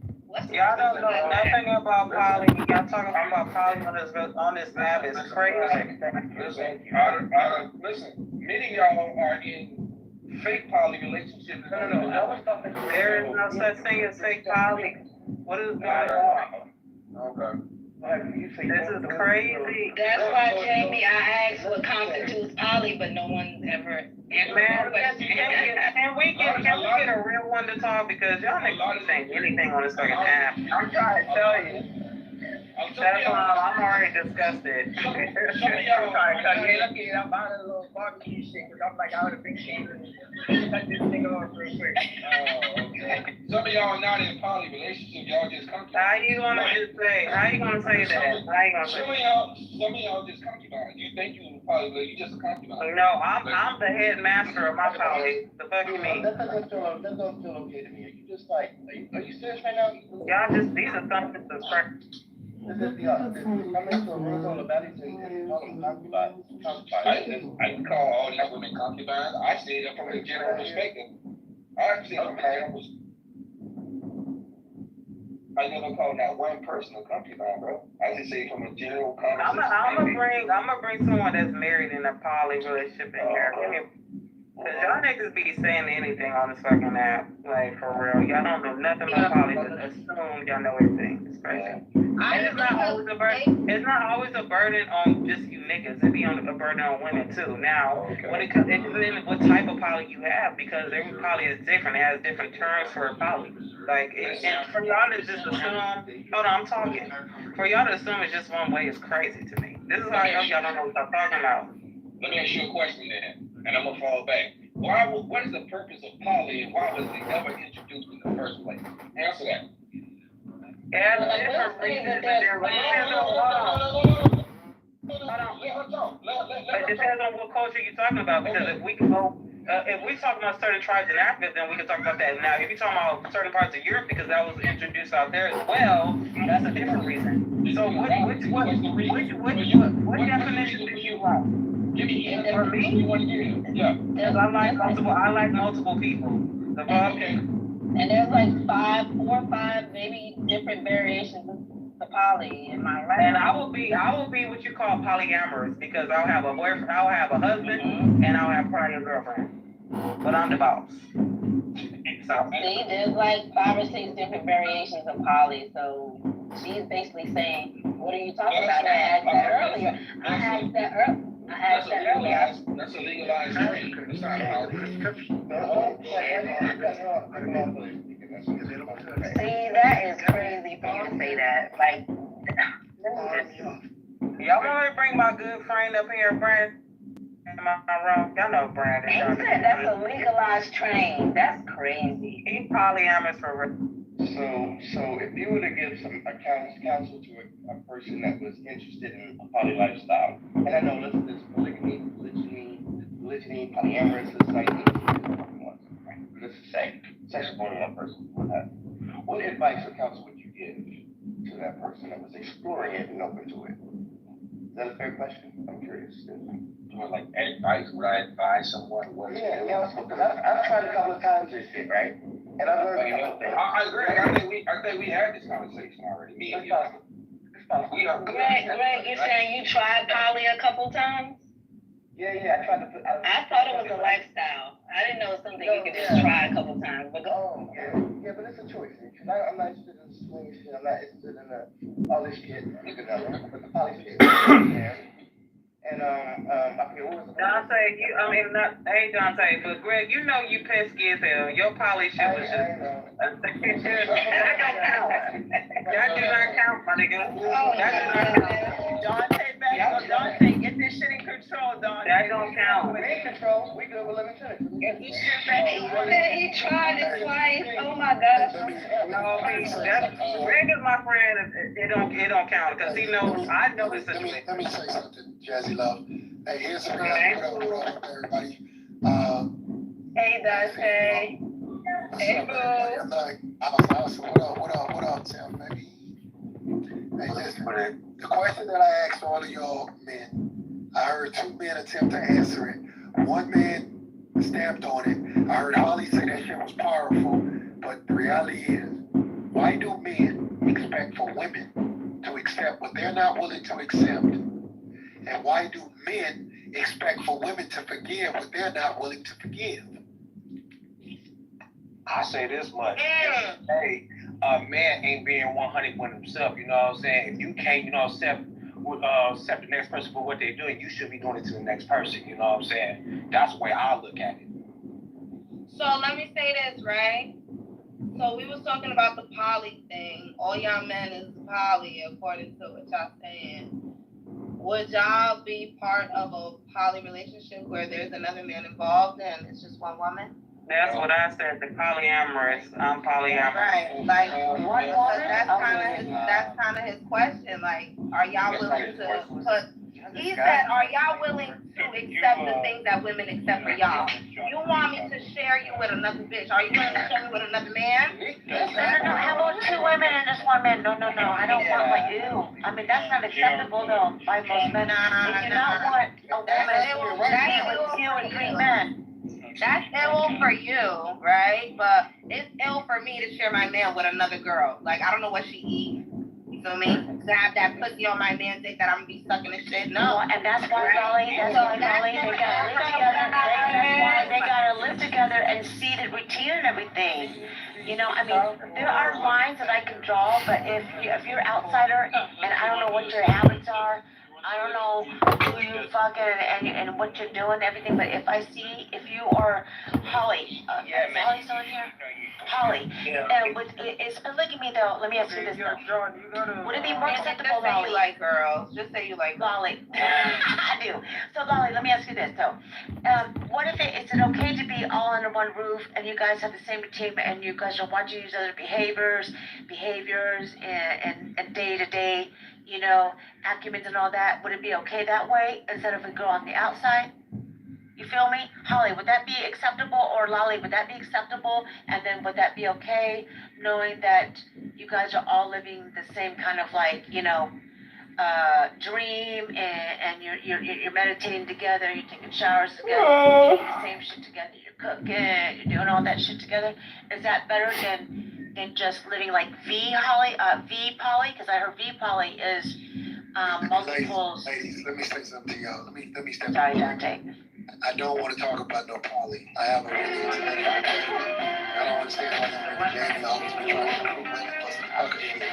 Y'all don't know nothing about poly. Y'all talking about poly on this map is crazy. Listen, many of y'all are in fake poly relationships. No. There is no such thing as fake poly. What is going on? Okay. This is crazy. That's why, Jamie, I asked what constitutes poly, but no one's ever answered Man, the question. can we get a real one to talk, because y'all niggas be saying anything on this fucking app. I'm trying to tell you. That's why I'm already disgusted. Some of y'all, I'm out of a little barbecue shit, because I'm like, I would have been shaming cut this thing off real quick. Okay. Some of y'all not in poly relationship, y'all just come to. How you gonna say that? How you gonna say that? Some of y'all just concubines. You think you in poly, but you just a concubine. No, I'm the headmaster of my poly. The fuck you mean? That doesn't feel okay to me. Are you just like, are you serious right now? Y'all just, these are something to start. This is the other. Come into a room full of baddies and call them concubines. I can call all these women concubines. I see it from a general perspective. I see it from a general perspective. I never call not one person a concubine, bro. I just say it from a general conversation. I'm gonna bring someone that's married in a poly relationship in here. Cause y'all niggas be saying anything on this fucking app, like for real. Y'all don't know nothing about poly, just assume y'all know everything. It's crazy. And it's not always a burden. It's not always a burden on just you niggas. It be a burden on women too. Now, when it comes, it depends what type of poly you have, because every poly is different. It has different terms for a poly. Like, and for y'all to just assume, hold on, I'm talking. For y'all to assume it's just one way is crazy to me. This is how y'all don't know what I'm talking about. Let me ask you a question then, and I'm gonna fall back. What is the purpose of poly, and why was it ever introduced in the first place? Answer that. Yeah, different reasons. It depends on what culture you're talking about, because if we can go, if we talk about certain tribes in Africa, then we can talk about that. Now, if you're talking about certain parts of Europe, because that was introduced out there as well, that's a different reason. So what definition did you like? For me? Yeah. Because I like multiple people. The Okay. And there's like 4 or 5 maybe different variations of the poly. Am I right? And I will be what you call polyamorous, because I'll have a boyfriend, I'll have a husband, and I'll have probably a girlfriend. But I'm the boss. So. See, there's like 5 or 6 different variations of poly. So she's basically saying, what are you talking about? I asked that earlier. That's a legalized trade. It's not See, that is crazy for you to say that. Like, y'all want me to bring my good friend up here, Brandon? Am I wrong? Y'all know Brandon. He said that's a legalized trade. That's crazy. He polyamorous for real. So if you were to give some counsel to a person that was interested in a poly lifestyle, and I know this polygamy, polygyny, polyamorous is like let's say sexual more than one person. What advice or counsel would you give to that person that was exploring it and open to it? Is that a fair question? I'm curious. Like advice, would I advise someone what? Yeah, because I've tried a couple of times this shit, right? And I've learned a couple things. I agree. I think we had this conversation already. Me and you. Greg, you saying you tried poly a couple times? Yeah, I tried to put. I thought it was a lifestyle. I didn't know it was something you could just try a couple times. But go. Yeah, but it's a choice. Because I'm not interested in swing shit. I'm not interested in all this shit. But the poly shit. And I forget what was it. Dante, hey Dante, but Greg, you know you pesky as hell. Your poly shit was just. That don't count. That do not count, my nigga. That do not count. Dante, get this shit in control, Dante. That don't count. We're in control. We good. Well, let me finish. He said he tried it twice. Oh my God. No, Greg is my friend. It don't count, because he knows. I know his situation. Let me say something, Jazzy Love. Hey, here's a what up, everybody. Hey, Dante. Hey, boo. I'm like, what up, Tim, baby? Hey, listen, the question that I asked all of y'all men, I heard 2 men attempt to answer it. 1 man stamped on it. I heard Holly say that shit was powerful, but the reality is, why do men expect for women to accept what they're not willing to accept? And why do men expect for women to forgive what they're not willing to forgive? I say this much. Hey, a man ain't being 100 with himself. You know what I'm saying? If you can't, you know, accept the next person for what they're doing, you should be doing it to the next person. You know what I'm saying? That's the way I look at it. So let me say this, right? So we was talking about the poly thing. All y'all men is poly, according to what y'all saying. Would y'all be part of a poly relationship where there's another man involved and it's just one woman? That's what I said, the polyamorous. I'm polyamorous. Right, like one woman. That's kind of his question. Like, are y'all willing to put? He said, are y'all willing to accept the things that women accept for y'all? You want me to share you with another bitch? Are you willing to share me with another man? No. How about 2 women and just 1 man? No. I don't want like you. I mean, that's not acceptable though by most men. They do not want a woman to be with 2 or 3 men. That's ill for you, right? But it's ill for me to share my man with another girl. Like, I don't know what she eats. You feel me? To have that pussy on my man's dick that I'm gonna be sucking and shit. No. And that's why, Molly, they gotta live together and see the routine and everything. You know, I mean, there are lines that I can draw, but if you're an outsider and I don't know what your habits are, I don't know who you fucking and what you're doing, everything, but if you are Holly, is Holly still in here? Holly, look at me though, let me ask you this though. Would it be more acceptable, Lolly? Just say you like girls. Just say you like Lolly. I do. So Lolly, let me ask you this though. What if is it okay to be all under one roof and you guys have the same routine and you guys are watching each other behaviors and day to day, you know, arguments and all that? Would it be okay that way instead of a girl on the outside? You feel me? Holly, would that be acceptable? Or Lolly, would that be acceptable? And then would that be okay knowing that you guys are all living the same kind of like, you know, dream and you're meditating together, you're taking showers together, you're eating the same shit together, you're cooking, you're doing all that shit together? Is that better than just living like V poly? Because I heard V poly is multiples. Ladies, let me say something to y'all. Let me step Sorry, in. Dante. I don't want to talk about no poly. I have a really intimate I don't understand why you bring Jamie always been trying to recruit women for some hooker shit. You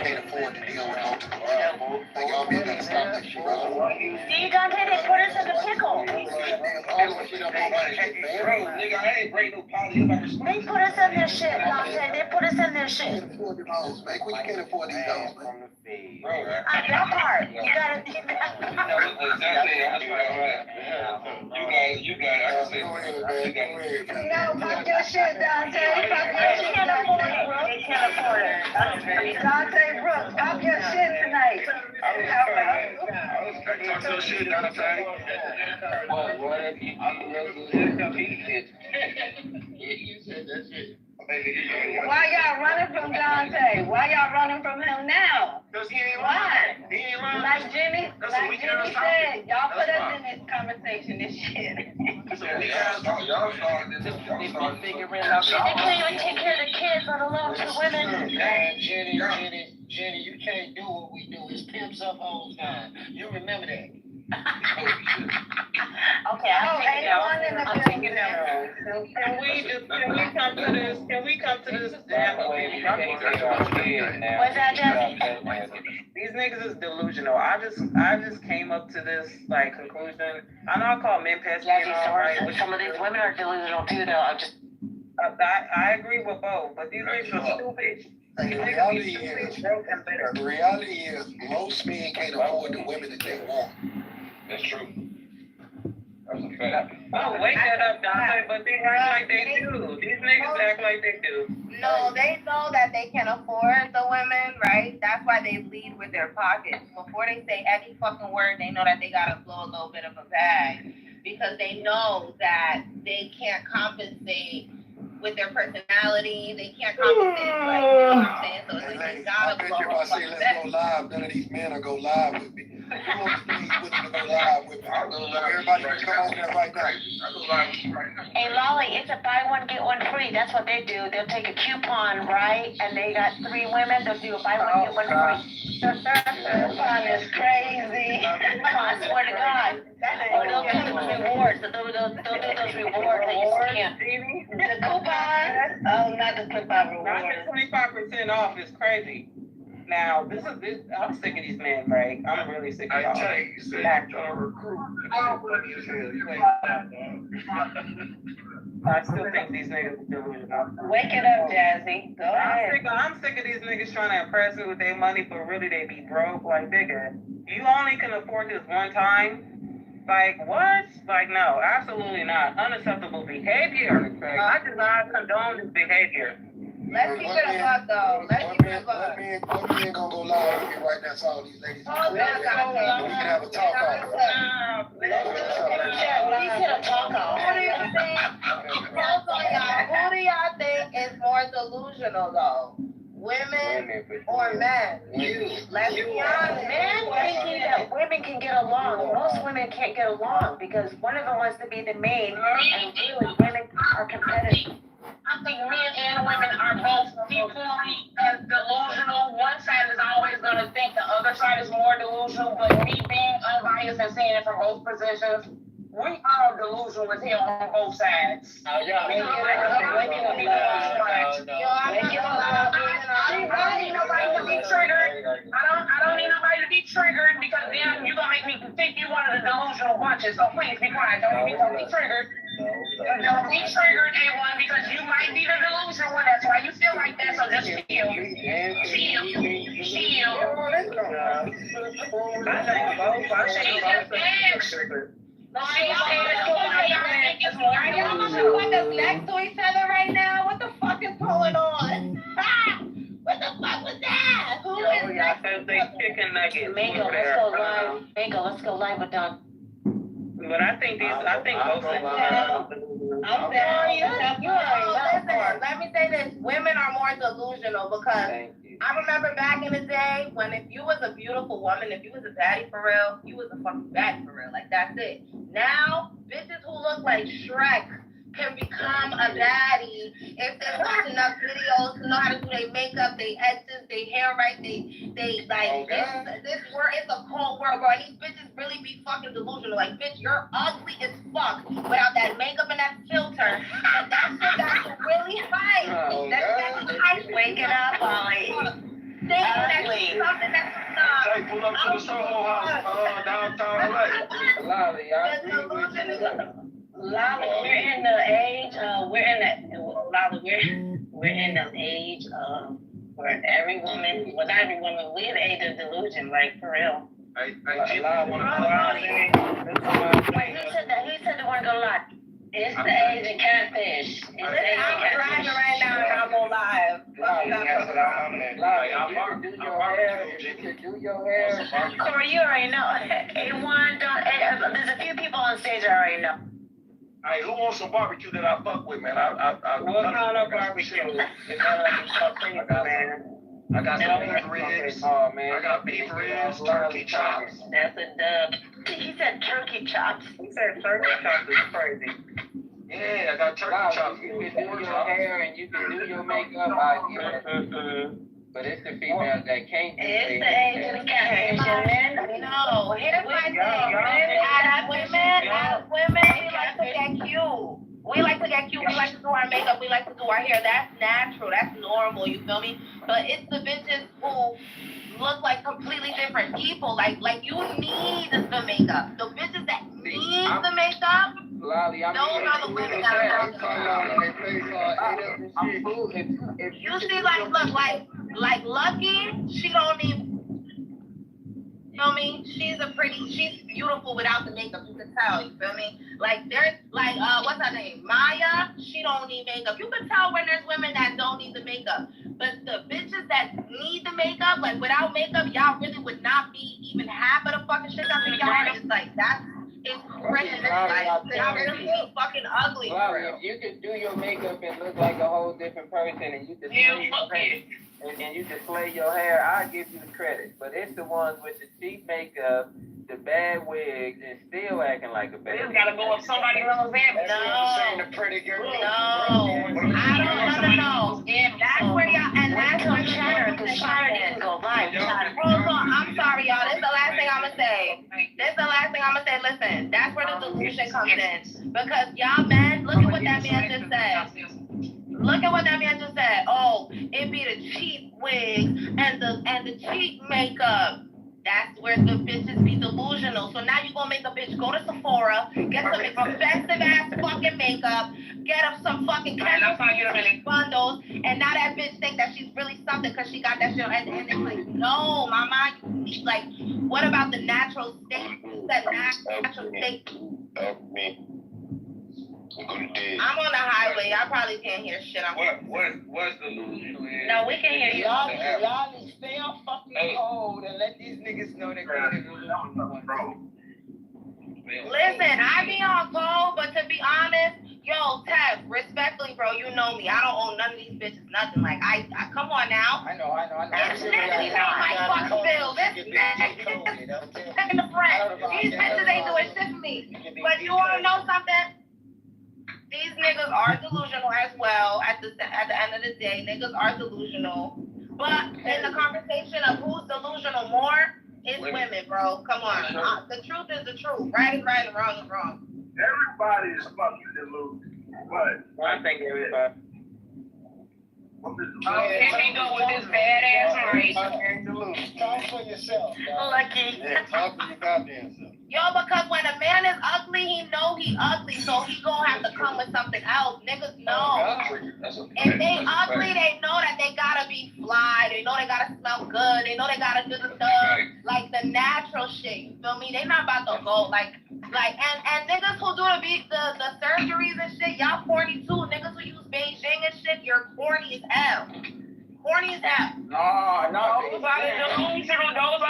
can't afford to deal with multiple women. Like, y'all men gotta stop this shit, bro. See, Dante, they put us in the pickle. Nigga, I ain't break no poly. They put us in their shit, Dante. They put us in their shit. When you can't afford these hoes, man. That part. You gotta. You got I can say. No, fuck your shit, Dante. Fuck your shit, Dante. They can't afford it. Dante Brooks, fuck your shit tonight. Talk your shit, Dante. What if you said that shit? Why y'all running from Dante? Why y'all running from him now? Because he ain't lying. He ain't lying. Like Jimmy said, y'all put us in this conversation, this shit. Y'all started this. They can't even take care of the kids, let alone 2 women. Jenny, you can't do what we do. It's pimps up all the time. You remember that. Okay, I'm taking it out. Can we come to this damn agreement? What's that, Jesse? These niggas is delusional. I just came up to this like conclusion. I know I call men pesky and all right. Some of these women are delusional too, though. I agree with both, but these niggas are stupid. And the reality is, most men can't afford the women that they want. That's true. That's a fact. Oh, wake that up, Dante, but they act like they do. These niggas act like they do. No, they know that they can afford the women, right? That's why they lead with their pockets. Before they say any fucking word, they know that they gotta blow a little bit of a bag. Because they know that they can't compensate with their personality. They can't compensate, like, you know what I'm saying? So it's like they gotta blow If I say let's go live, none of these men will go live with me. Who wants to be willing to go live with me? Everybody can come on there right now. I go live with you right now. Hey, Lolly, it's a buy one, get one free. That's what they do. They'll take a coupon, right? And they got 3 women. They'll do a buy one, get one free. Coupon is crazy. I swear to God. Or they'll do those rewards. They'll do those rewards that you can't. The coupon? Oh, not the coupon Not reward. the 25% off is crazy. Now, I'm sick of these men, right? I'm really sick of y'all. I tell you, you said you're a recruit. Funny as hell. You ain't I still think these niggas are delusional. Wake it up, Jazzy. Go ahead. I'm sick of these niggas trying to impress me with their money, but really they be broke. Like, nigga, you only can afford this one time? Like, what? Like, no, absolutely not. Unacceptable behavior. I do not condone this behavior. Let's keep it a buck, though. Let's keep it a buck. One man gonna go live with me right now, so all these ladies. Hold on, We can have a talk off. We could have talked off. Who do you think? Hold on, y'all. Who do y'all think is more delusional, though? Women or men? Let's be honest. Men thinking that women can get along. Most women can't get along because one of them wants to be the main, and really women are competitive. I think men and women are both equally as delusional. One side is always going to think the other side is more delusional, but me being unbiased and seeing it from both positions, we are delusional as hell on both sides. I don't need nobody to be triggered. I don't need nobody to be triggered because then you're gonna make me think you one of the delusional bunches. So please be quiet. Don't be triggered. Don't be triggered, A1, because you might be the delusional one. That's why you feel like that. So just chill. Y'all motherfuckers next to each other right now? What the fuck is going on? What the fuck was that? Who is next to chicken nuggets. Mango, let's go live. Mango, let's go live with Don. But I think both of them. I'm sorry, listen, let me say this. Women are more delusional because I remember back in the day when if you was a beautiful woman, if you was a baddie for real, you was a fucking baddie for real. Like, that's it. Now, bitches who look like Shrek can become a baddie if they watch enough videos to know how to do their makeup, their edges, their hair right, they like this world, it's a cold world, bro. And these bitches really be fucking delusional. Like, bitch, you're ugly as fuck without that makeup and that filter. And that shit got you really high. That's Wake it up, Molly. Something that's Hey, pull up to the Soho House, downtown Lala, we're in the age where every woman, well, not every woman, we're the age of delusion, like, for real. Hey, G-Lo, Who said they want to go live? It's the age of catfish. I'm driving right now and I'm on live. Do your hair. Corey, you already know. A1, there's a few people on stage I already know. Hey, who wants some barbecue that I fuck with, man? What kind of barbecue? I got some beef ribs. I got beef ribs, turkey chops. That's a dub. He said turkey chops. He said turkey chops is crazy. Yeah, I got turkey chops. You can do your hair and you can do your makeup, I get it. But it's the females that can't do it. It's the age of the catfish, and No, here's my thing. As women, we like to get cute. We like to get cute. We like to do our makeup. We like to do our hair. That's natural. That's normal. You feel me? But it's the bitches who look like completely different people. Like you need the makeup. The bitches that need the makeup. Lolly, Those are the women that if you see, like, look, like Lucky, she don't need. You feel me? She's beautiful without the makeup. You can tell. You feel me? Like there's like what's her name? Maya. She don't need makeup. You can tell when there's women that don't need the makeup. But the bitches that need the makeup, like without makeup, y'all really would not be even half of the fucking shit I think y'all are. It's like that's crazy. Like y'all really be fucking ugly. For real. If you could do your makeup and look like a whole different person, and you could and you display your hair, I give you the credit. But it's the ones with the cheap makeup, the bad wigs, and still acting like a bad. you gotta go up somebody else's head. No, the pretty girl. No. That's where y'all, and that's where Chatter, because Chatter didn't go live. Hold on, I'm sorry, y'all. This is the last thing I'm gonna say. Listen, that's where the delusion comes in. Because y'all men, look at what that man just said. Oh, it be the cheap wigs and the cheap makeup. That's where the bitches be delusional. So now you gonna make a bitch go to Sephora, get some expensive ass fucking makeup, get up some fucking bundles, and now that bitch think that she's really something because she got that shit. And it's like, no, mama, you need, like, what about the natural state? That natural state. I'm on the highway. I probably can't hear shit. What's delusional? No, we can hear you. Y'all need to stay on fucking hold and let these niggas know they're going to delusional. Listen, I be on call, but to be honest, yo, Tev, respectfully, bro, you know me. I don't owe none of these bitches nothing. Like, I come on now. I know. This nigga ain't my fuck bill. This nigga taking the front. These bitches ain't doing shit for me. But you wanna know something? These niggas are delusional as well. At the end of the day, niggas are delusional. But in the conversation of who's delusional more, it's women, bro. Come on. The truth is the truth. Right is right and wrong is wrong. Everybody is fucking delusional. But I think everybody. Here we go with this badass race. Talk for yourself. Lucky. Yeah, talk for your goddamn self. Yo, because when a man is ugly, he know he ugly, so he gonna have to come with something else. Niggas know. If they ugly, they know that they gotta be fly. They know they gotta smell good. They know they gotta do the stuff, like the natural shit. You feel me? They not about to go like, and niggas who do the surgeries and shit, y'all corny too. Niggas who use Beijing and shit, you're corny as hell. Corny as hell. No. Those are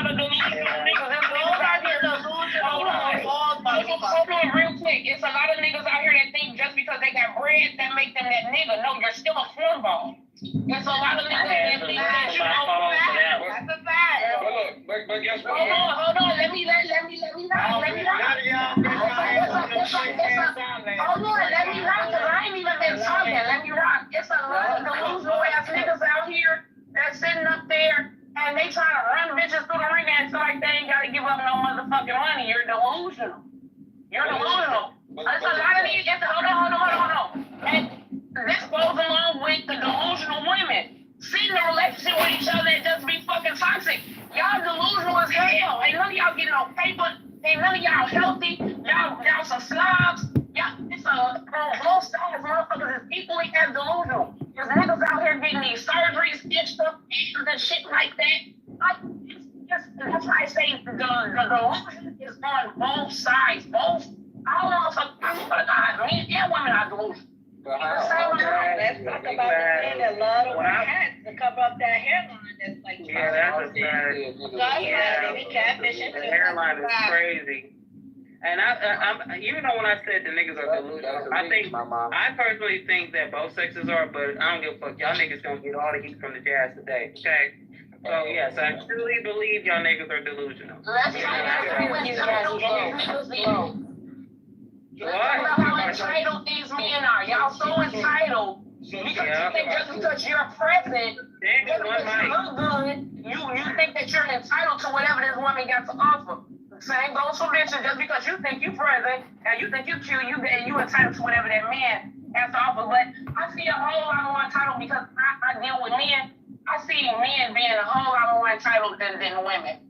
the delusional niggas. Hold on, real quick. It's a lot of niggas out here that think just because they got bread that make them that nigga. No, you're still a cornball. There's a lot of niggas that think that you know. That's a fact. But guess what? Hold on. Let me rock. Hold on, let me rock, because I ain't even been talking. Let me rock. It's a lot of delusional ass niggas out here that's sitting up there and they trying to run bitches through the ring and feel like they ain't gotta give up no motherfucking money. You're delusional. There's a lot of these. Hold on. And this goes along with the delusional women. Sitting in a relationship with each other and just be fucking toxic. Y'all delusional as hell. Ain't none of y'all getting no paper. Ain't none of y'all healthy. Y'all some slobs. It's both sides, motherfuckers is equally as delusional. There's niggas out here getting these surgeries, stitched up, and shit like that. That's why I say the delusion is on both sides. I swear to God, men and women are delusional. Let's talk about the men that love to wear hats to cover up that hairline. That's like, that's a fact. they be catfishing The too. hairline is crazy. And I'm even though when I said the niggas are delusional, I personally think that both sexes are, but I don't give a fuck. Y'all niggas gonna get all the heat from the jazz today, okay? So yes, I truly believe y'all niggas are delusional. Let's try to What? how entitled these men are. Y'all so entitled because you think just because you're president, just because you look good, you think that you're entitled to whatever this woman got to offer. Same goes for bitches. Just because you think you president and you think you cute, you entitled to whatever that man has to offer. But I see a whole lot more entitled because I deal with men. I see men being a whole lot more entitled than women.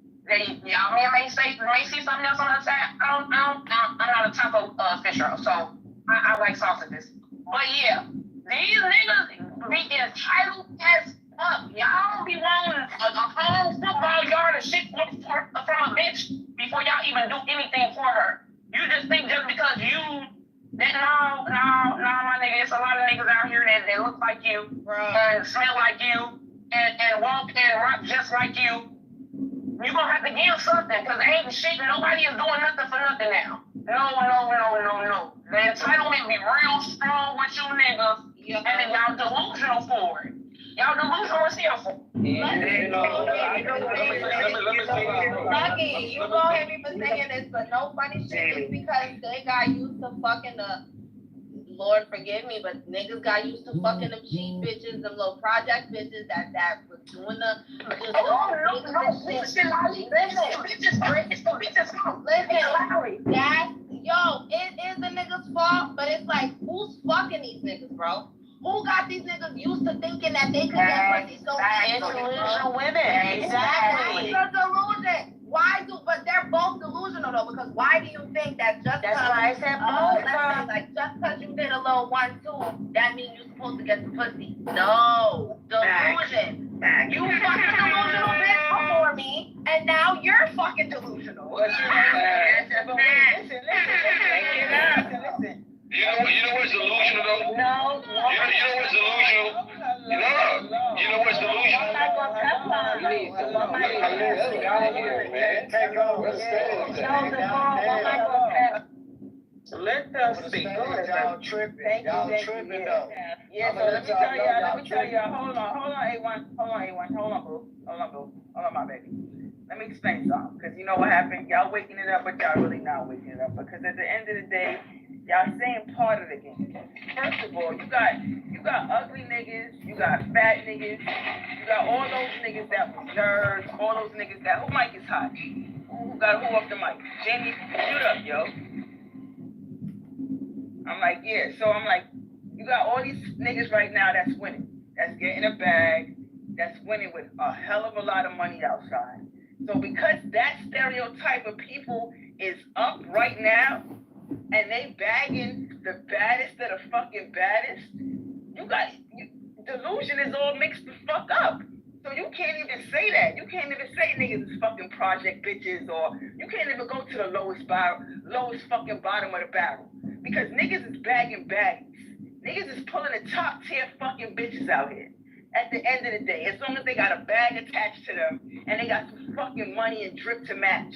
Y'all men may see something else on the side. I'm not a taco fisher, so I like sausages. But yeah, these niggas be entitled as fuck. Y'all be wanting a whole football yard of shit from a bitch before y'all even do anything for her. You just think just because no, my nigga, it's a lot of niggas out here that look like you, and smell like you, and walk and rock just like you. You're gonna have to give something, because ain't shit, nobody is doing nothing for nothing now. No. The entitlement be real strong with you niggas, and then y'all delusional for it. Y'all delusional as hell for it. Lucky, you gonna hit me for saying this, but no funny shit is because they got used to fucking Lord forgive me, but niggas got used to fucking them cheap bitches, them little project bitches that was doing it is the nigga's fault, but it's like, who's fucking these niggas, bro? Who got these niggas used to thinking that they could get pussy so easily? Delusional women. Exactly. That's a delusion. Why do? But they're both delusional though, because why do you think that just That's why I said both. let's say like just because you did a little 1-2, that means you're supposed to get the pussy? No, delusion. You fucking delusional bitch before me, and now you're fucking delusional. Listen. You know what's delusional though? No. You know what's delusional? You know what's delusional? You need somebody out here, man. Take over the stage. Let them speak. Y'all tripping. Y'all tripping though. Yeah, so let me tell y'all, hold on, A1, hold on, my baby. Let me explain something, because you know what happened? Y'all waking it up, but y'all really not waking it up, because at the end of the day, y'all saying part of the game. First of all, you got ugly niggas, you got fat niggas, you got all those niggas that was nerds, all those niggas that, who mic is hot? Who off the mic? Jamie, shoot up, yo. I'm like, yeah, so I'm like, you got all these niggas right now that's winning, that's getting a bag, that's winning with a hell of a lot of money outside. So because that stereotype of people is up right now, and they bagging the baddest of the fucking baddest, delusion is all mixed the fuck up. So you can't even say that. You can't even say niggas is fucking project bitches, or you can't even go to the lowest fucking bottom of the barrel. Because niggas is bagging baggies. Niggas is pulling the top tier fucking bitches out here. At the end of the day, as long as they got a bag attached to them and they got some fucking money and drip to match.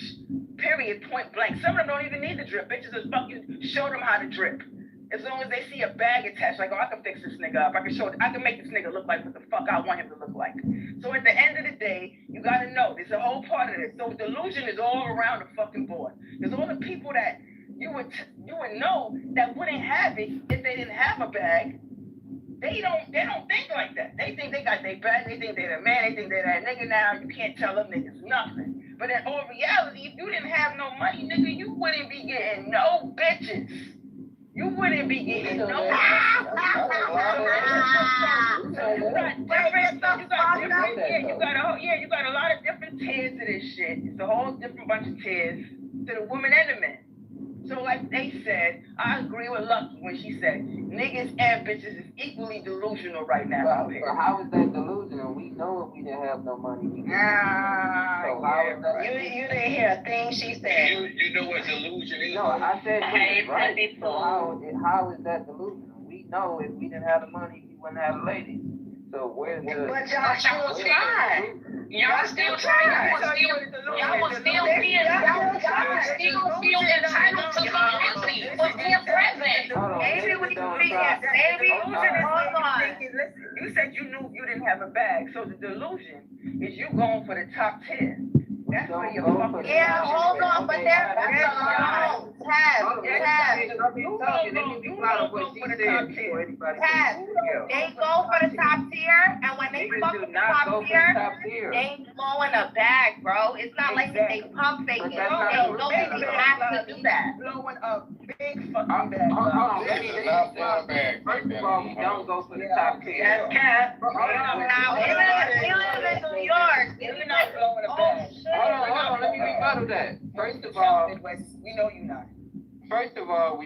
Period, point blank. Some of them don't even need the drip. Bitches just fucking show them how to drip. As long as they see a bag attached, like, oh, I can fix this nigga up. I can make this nigga look like what the fuck I want him to look like. So at the end of the day, you gotta know, there's a whole part of this. So delusion is all around the fucking board. There's all the people that you would know that wouldn't have it if they didn't have a bag. They don't think like that. They think they got their bag, they think they're the man, they think they're that nigga now, you can't tell them niggas nothing. But in all reality, if you didn't have no money, nigga, you wouldn't be getting no bitches. You wouldn't be getting no bitches. You got a lot of different tiers to this shit. It's a whole different bunch of tiers to the women and the men. So like they said, I agree with Lucky when she said niggas and bitches is equally delusional right now out here. But how is that delusional? We know if we didn't have no money. So how is that? You didn't hear a thing she said. You know what delusion is? No, I said right. So how is that delusional? We know if we didn't have the money, we wouldn't have a lady. So where's the? But y'all still trying. Y'all still trying. Y'all will still feel entitled to loyalty for being present. Maybe we can be hold on. You said you knew you didn't have a bag, so the delusion is you going for the top 10. That's where you're fucking. Yeah, hold on, but they're they go for the top tier, and when they fuck with the top tier, they ain't blowing a bag, bro. It's not like they pump fake it. They know they have to do that. Blowing a big fucking bag. First of all, we don't go for the top tier. That's cap. Now, we live in New York. You're not blowing a bag. Hold on, let me rebuttal that. First of all, we know you're not. First of all,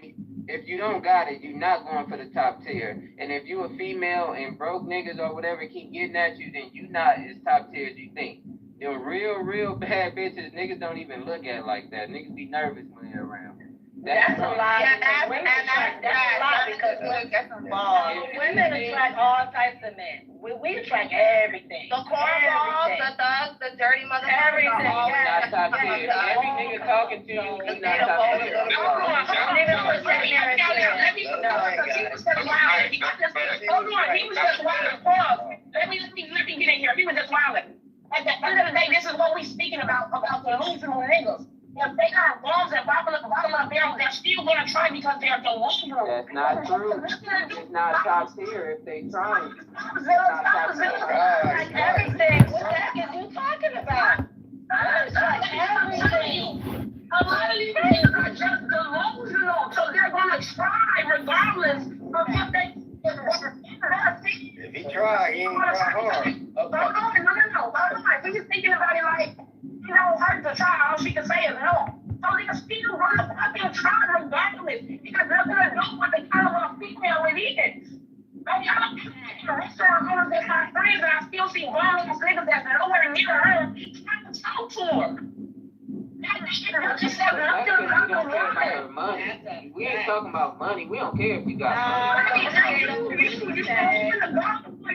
if you don't got it, you're not going for the top tier. And if you a female and broke niggas or whatever keep getting at you, then you not as top tier as you think. Them real bad bitches, niggas don't even look at like that. Niggas be nervous when they're around. That's a lot. Yeah, that's a lot because women attract all types of men. We attract everything. The cornballs, the thugs, the dirty motherfuckers. Everything. Not top tier. Every nigga talking to you, we not top tier. Hold on, he was just wilding. Pause. Let me get in here. He was just wilding. At the end of the day, this is what we speaking about delusional niggas. If they got bombs and bottom of the barrel, they're still gonna try because they're delusional. That's not true. It's not top tier if they trying. Like everything. What the heck is you talking about? It's like everything. A lot of these things are just delusional, so they're gonna try regardless of what they. He tried. He ain't try hard. Okay. No. We just thinking about it like, you know, her to try, all she can say is no. So nigga still gonna fucking try regardless. It has nothing to do with the caliber of female it is. Like, I'm in a restaurant owners that's my friends, and I still see bum-ass niggas that's nowhere near her trying to talk to her. That shit really says nothing about the woman. Money. We ain't talking about money. We don't care if you got money.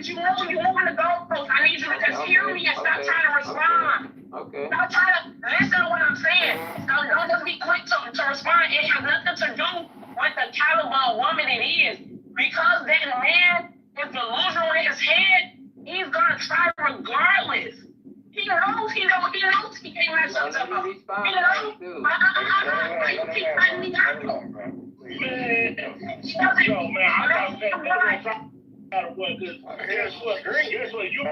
You know you want to go, folks. I need you to just hear me and stop trying to respond. Okay. Stop trying to listen to what I'm saying. Don't just be quick to respond. It has nothing to do with the caliber of woman it is. Because that man is delusional in his head, he's gonna try regardless. He knows he can't mess up to her. He knows. You keep cutting me out. Yo, man, I got that. Guess what? You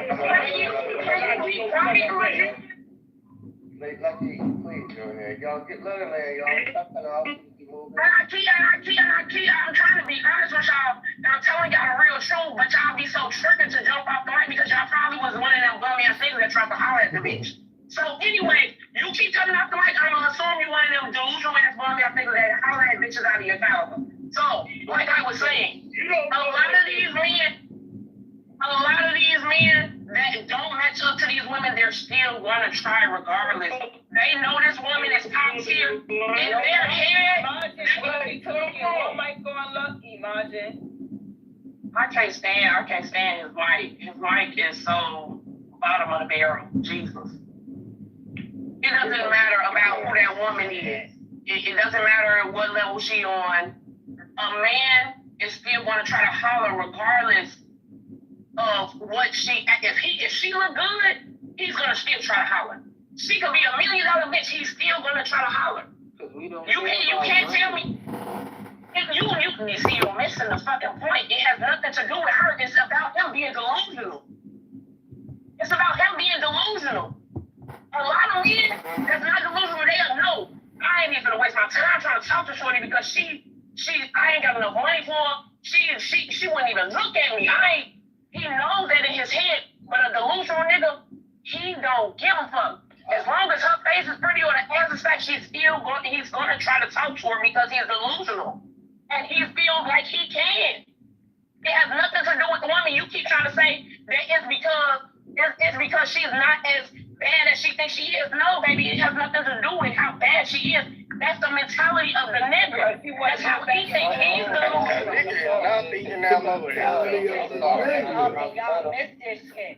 Lucky, please go ahead. Y'all get let her land, y'all. Stop that off. I keep, I'm trying to be honest with y'all, and I'm telling y'all the real truth, but y'all be so triggered to jump off the mic because y'all probably was one of them bum-ass niggas that tried to holler at the bitch. So anyway, you keep coming off the mic, I'm gonna assume you one of them delusional ass bum-ass niggas that holler at bitches out of your caliber. So, like I was saying, a lot of these men that don't match up to these women, they're still gonna try regardless. They know this woman is top tier in their head. Oh my God, lucky, Margin. I can't stand his mic. His mic is so bottom of the barrel. Jesus. It doesn't matter about who that woman is. It doesn't matter what level she on. A man is still gonna try to holler regardless of what if she look good, he's gonna still try to holler. She could be $1 million bitch, he's still gonna try to holler. You can't tell me. You see, you're missing the fucking point. It has nothing to do with her. It's about him being delusional. It's about him being delusional. A lot of men that's not delusional, they'll know. I ain't even gonna waste my time trying to talk to Shorty because I ain't got enough money for her. She wouldn't even look at me. He knows that in his head, but a delusional nigga, he don't give a fuck. As long as her face is pretty or the ass is fat, he's gonna try to talk to her because he's delusional. And he feels like he can. It has nothing to do with the woman. You keep trying to say that it's because she's not as bad as she thinks she is. No, baby, it has nothing to do with how bad she is. That's the mentality of the nigga. That's how he thinks he's delusional. Y'all missed this shit.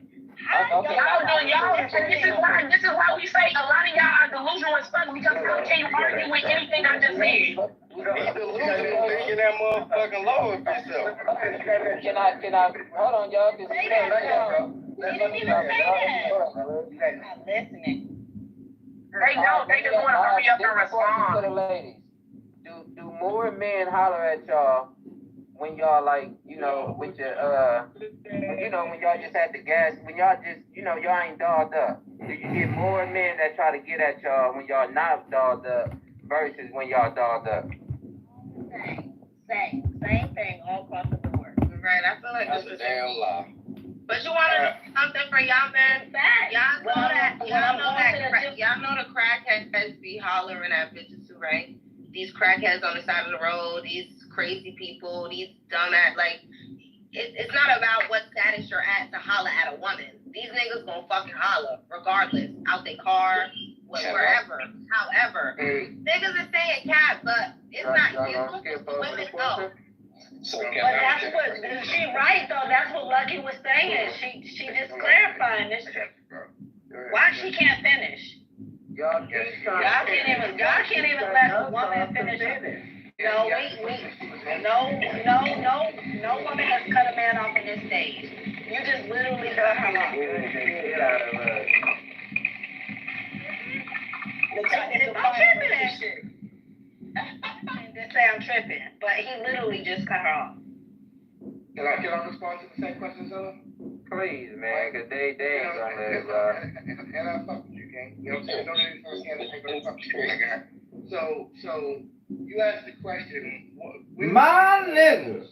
This is why we say a lot of y'all are delusional as fuck because how can you argue with anything I just said? He's delusional thinking that motherfucking low of himself. Can I, hold on, y'all. He didn't even say that. I'm listening. They just want to hurry up and respond. To the ladies. Do more men holler at y'all when y'all with your when y'all just at the gas, when y'all just y'all ain't dolled up? Do you get more men that try to get at y'all when y'all not dolled up versus when y'all dolled up? Same thing all across the board. Right, I feel like That's a damn lie. But you want to know something for y'all, man? Y'all know the crackheads be hollering at bitches too, right? These crackheads on the side of the road, these crazy people, these dumbass, it's not about what status you're at to holler at a woman. These niggas gonna fucking holler, regardless, out their car, wherever, however. Niggas is saying cat, but it's not women, no. But that's what she right though. That's what Lucky was saying. She just clarifying this. Why she can't finish? Y'all can't even let a woman finish it. No, no woman has cut a man off in this stage. You just literally cut her off. I'm tripping that shit. Just say I'm tripping, but he literally just cut her off. Can I respond to the same question, Zilla? Please, man, because they ain't gonna let it go. And I fuck with you, King. You know what I'm saying? Don't let me firsthand to take a fuck with you. So you asked the question. My niggas.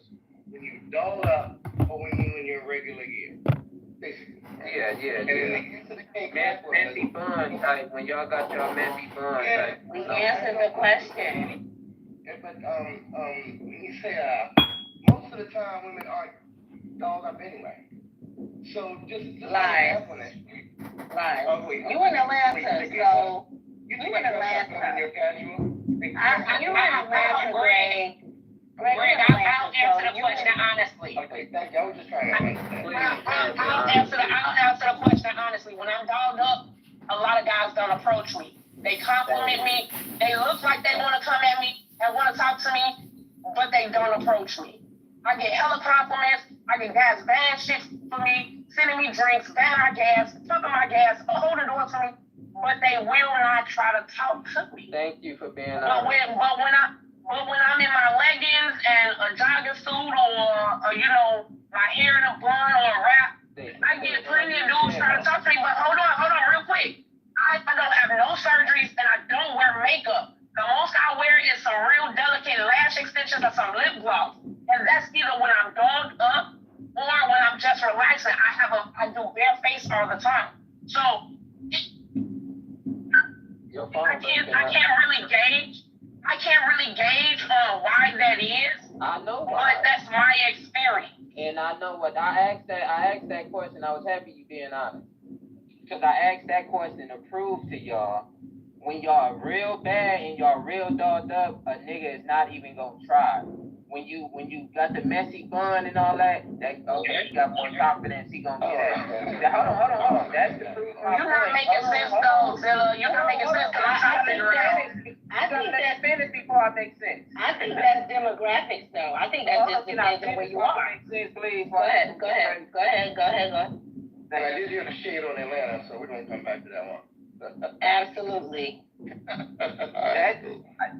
when you doll up or when you in your regular year. Basically. Yeah. And then they get to the cake. Messy bun type, when y'all got your messy bun type. We answered the question. Yeah, but when you say most of the time women aren't dolled up anyway. So just Lies. Lies. Oh, wait. You in Atlanta, so You in Atlanta. You're casual. You in Atlanta, Greg. Greg, I'll answer the question honestly. Okay, thank you. I was just trying to understand. I'll answer the question honestly. When I'm dolled up, a lot of guys don't approach me. They compliment me. They look like they want to come at me and want to talk to me, but they don't approach me. I get hella compliments. I get guys buying shit for me, sending me drinks, buying my gas, fucking my gas, holding doors for me, but they will not try to talk to me. Thank you for being But when I'm in my leggings and a jogging suit or you know, my hair in a bun or a wrap, I get plenty of dudes trying to talk to me. But hold on real quick. I don't have no surgeries and I don't wear makeup. The most I wear is some real delicate lash extensions or some lip gloss. And that's either when I'm dogged up or when I'm just relaxing. I do bare face all the time. So I can't really gauge on why that is. I know why. But that's my experience. And I know what I asked that question. I was happy you being honest. Because I asked that question to prove to y'all, when y'all real bad and y'all real dogged up, a nigga is not even gonna try. When you got the messy bun and all that, okay, you got more confidence, he gonna get that. Hold on. That's the proof. You're not making sense though, Zilla. You're not making sense because I'm trying to figure it out. I think that's finish before I make sense. I think that's demographics though. I think that just depends on where you are. Sense, please. Go ahead. I did hear the shade on Atlanta, so we're gonna come back to that one. Absolutely.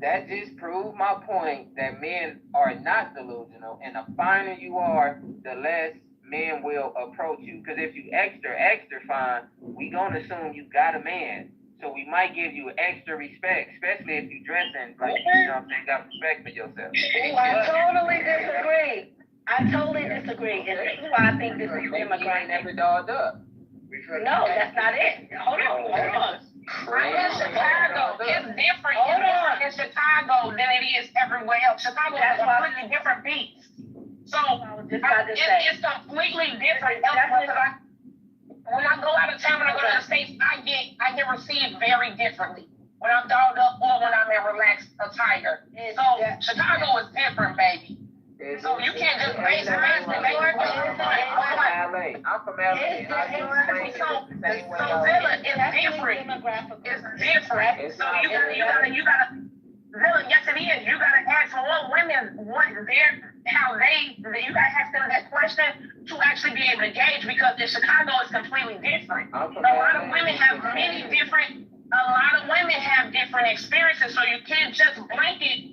That just proved my point that men are not delusional, and the finer you are, the less men will approach you. Because if you extra fine, we gonna assume you got a man. So we might give you extra respect, especially if you dressing like, you know what I'm saying, got respect for yourself. Ooh, I totally disagree. And this is why I think this is demographic. Never dogged up. No, that's not it. Hold on. In Chicago, it's different. In Chicago than it is everywhere else. Chicago has a completely different beats. So it's completely different. When I go out of town, when I go to the States, I get received very differently. When I'm dolled up or when I'm in relaxed attire. So Chicago is different, baby. So you can't just base it on I'm from LA. So Zilla, it's different. It's different. So you gotta Zilla, yes it is. You gotta ask more women you gotta ask them that question to actually be able to gauge, because in Chicago it's completely different. A lot of women have different experiences, so you can't just blanket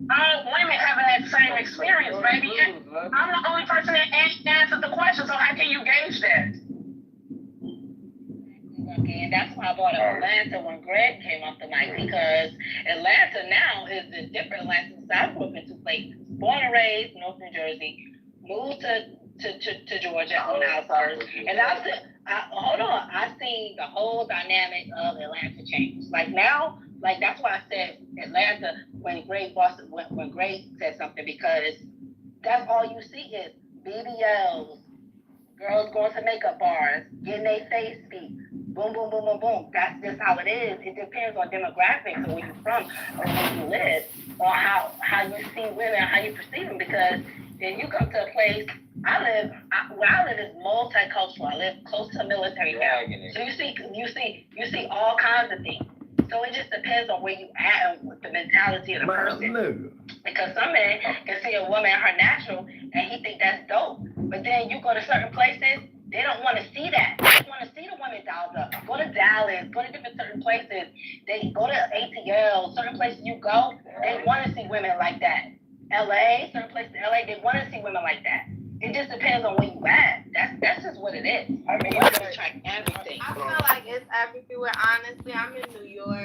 all women having that same experience, baby. I'm the only person that answered the question, so how can you gauge that? Again, that's why I brought up Atlanta when Greg came off the mic, because Atlanta now is a different Atlanta. I grew up in two places. Born and raised North New Jersey, moved to Georgia when I was first. And I've seen the whole dynamic of Atlanta change. Like that's why I said Atlanta when Greg said something, because that's all you see is BBLs, girls going to makeup bars, getting their face beat, boom, boom, boom, boom, boom. That's just how it is. It depends on demographics or where you're from or where you live, or how you see women, how you perceive them. Because then you come to a place. Where I live is multicultural. I live close to a military town, so you see all kinds of things. So it just depends on where you at with the mentality of the person. Because some men can see a woman in her natural and he think that's dope. But then you go to certain places, they don't want to see that. They want to see the women dialed up. Go to Dallas, go to different certain places. They go to ATL, certain places you go, they want to see women like that. LA, certain places in LA, they want to see women like that. It just depends on where you at. That's just what it is. I mean, you gotta track everything. I feel like it's everywhere, honestly. I'm in New York.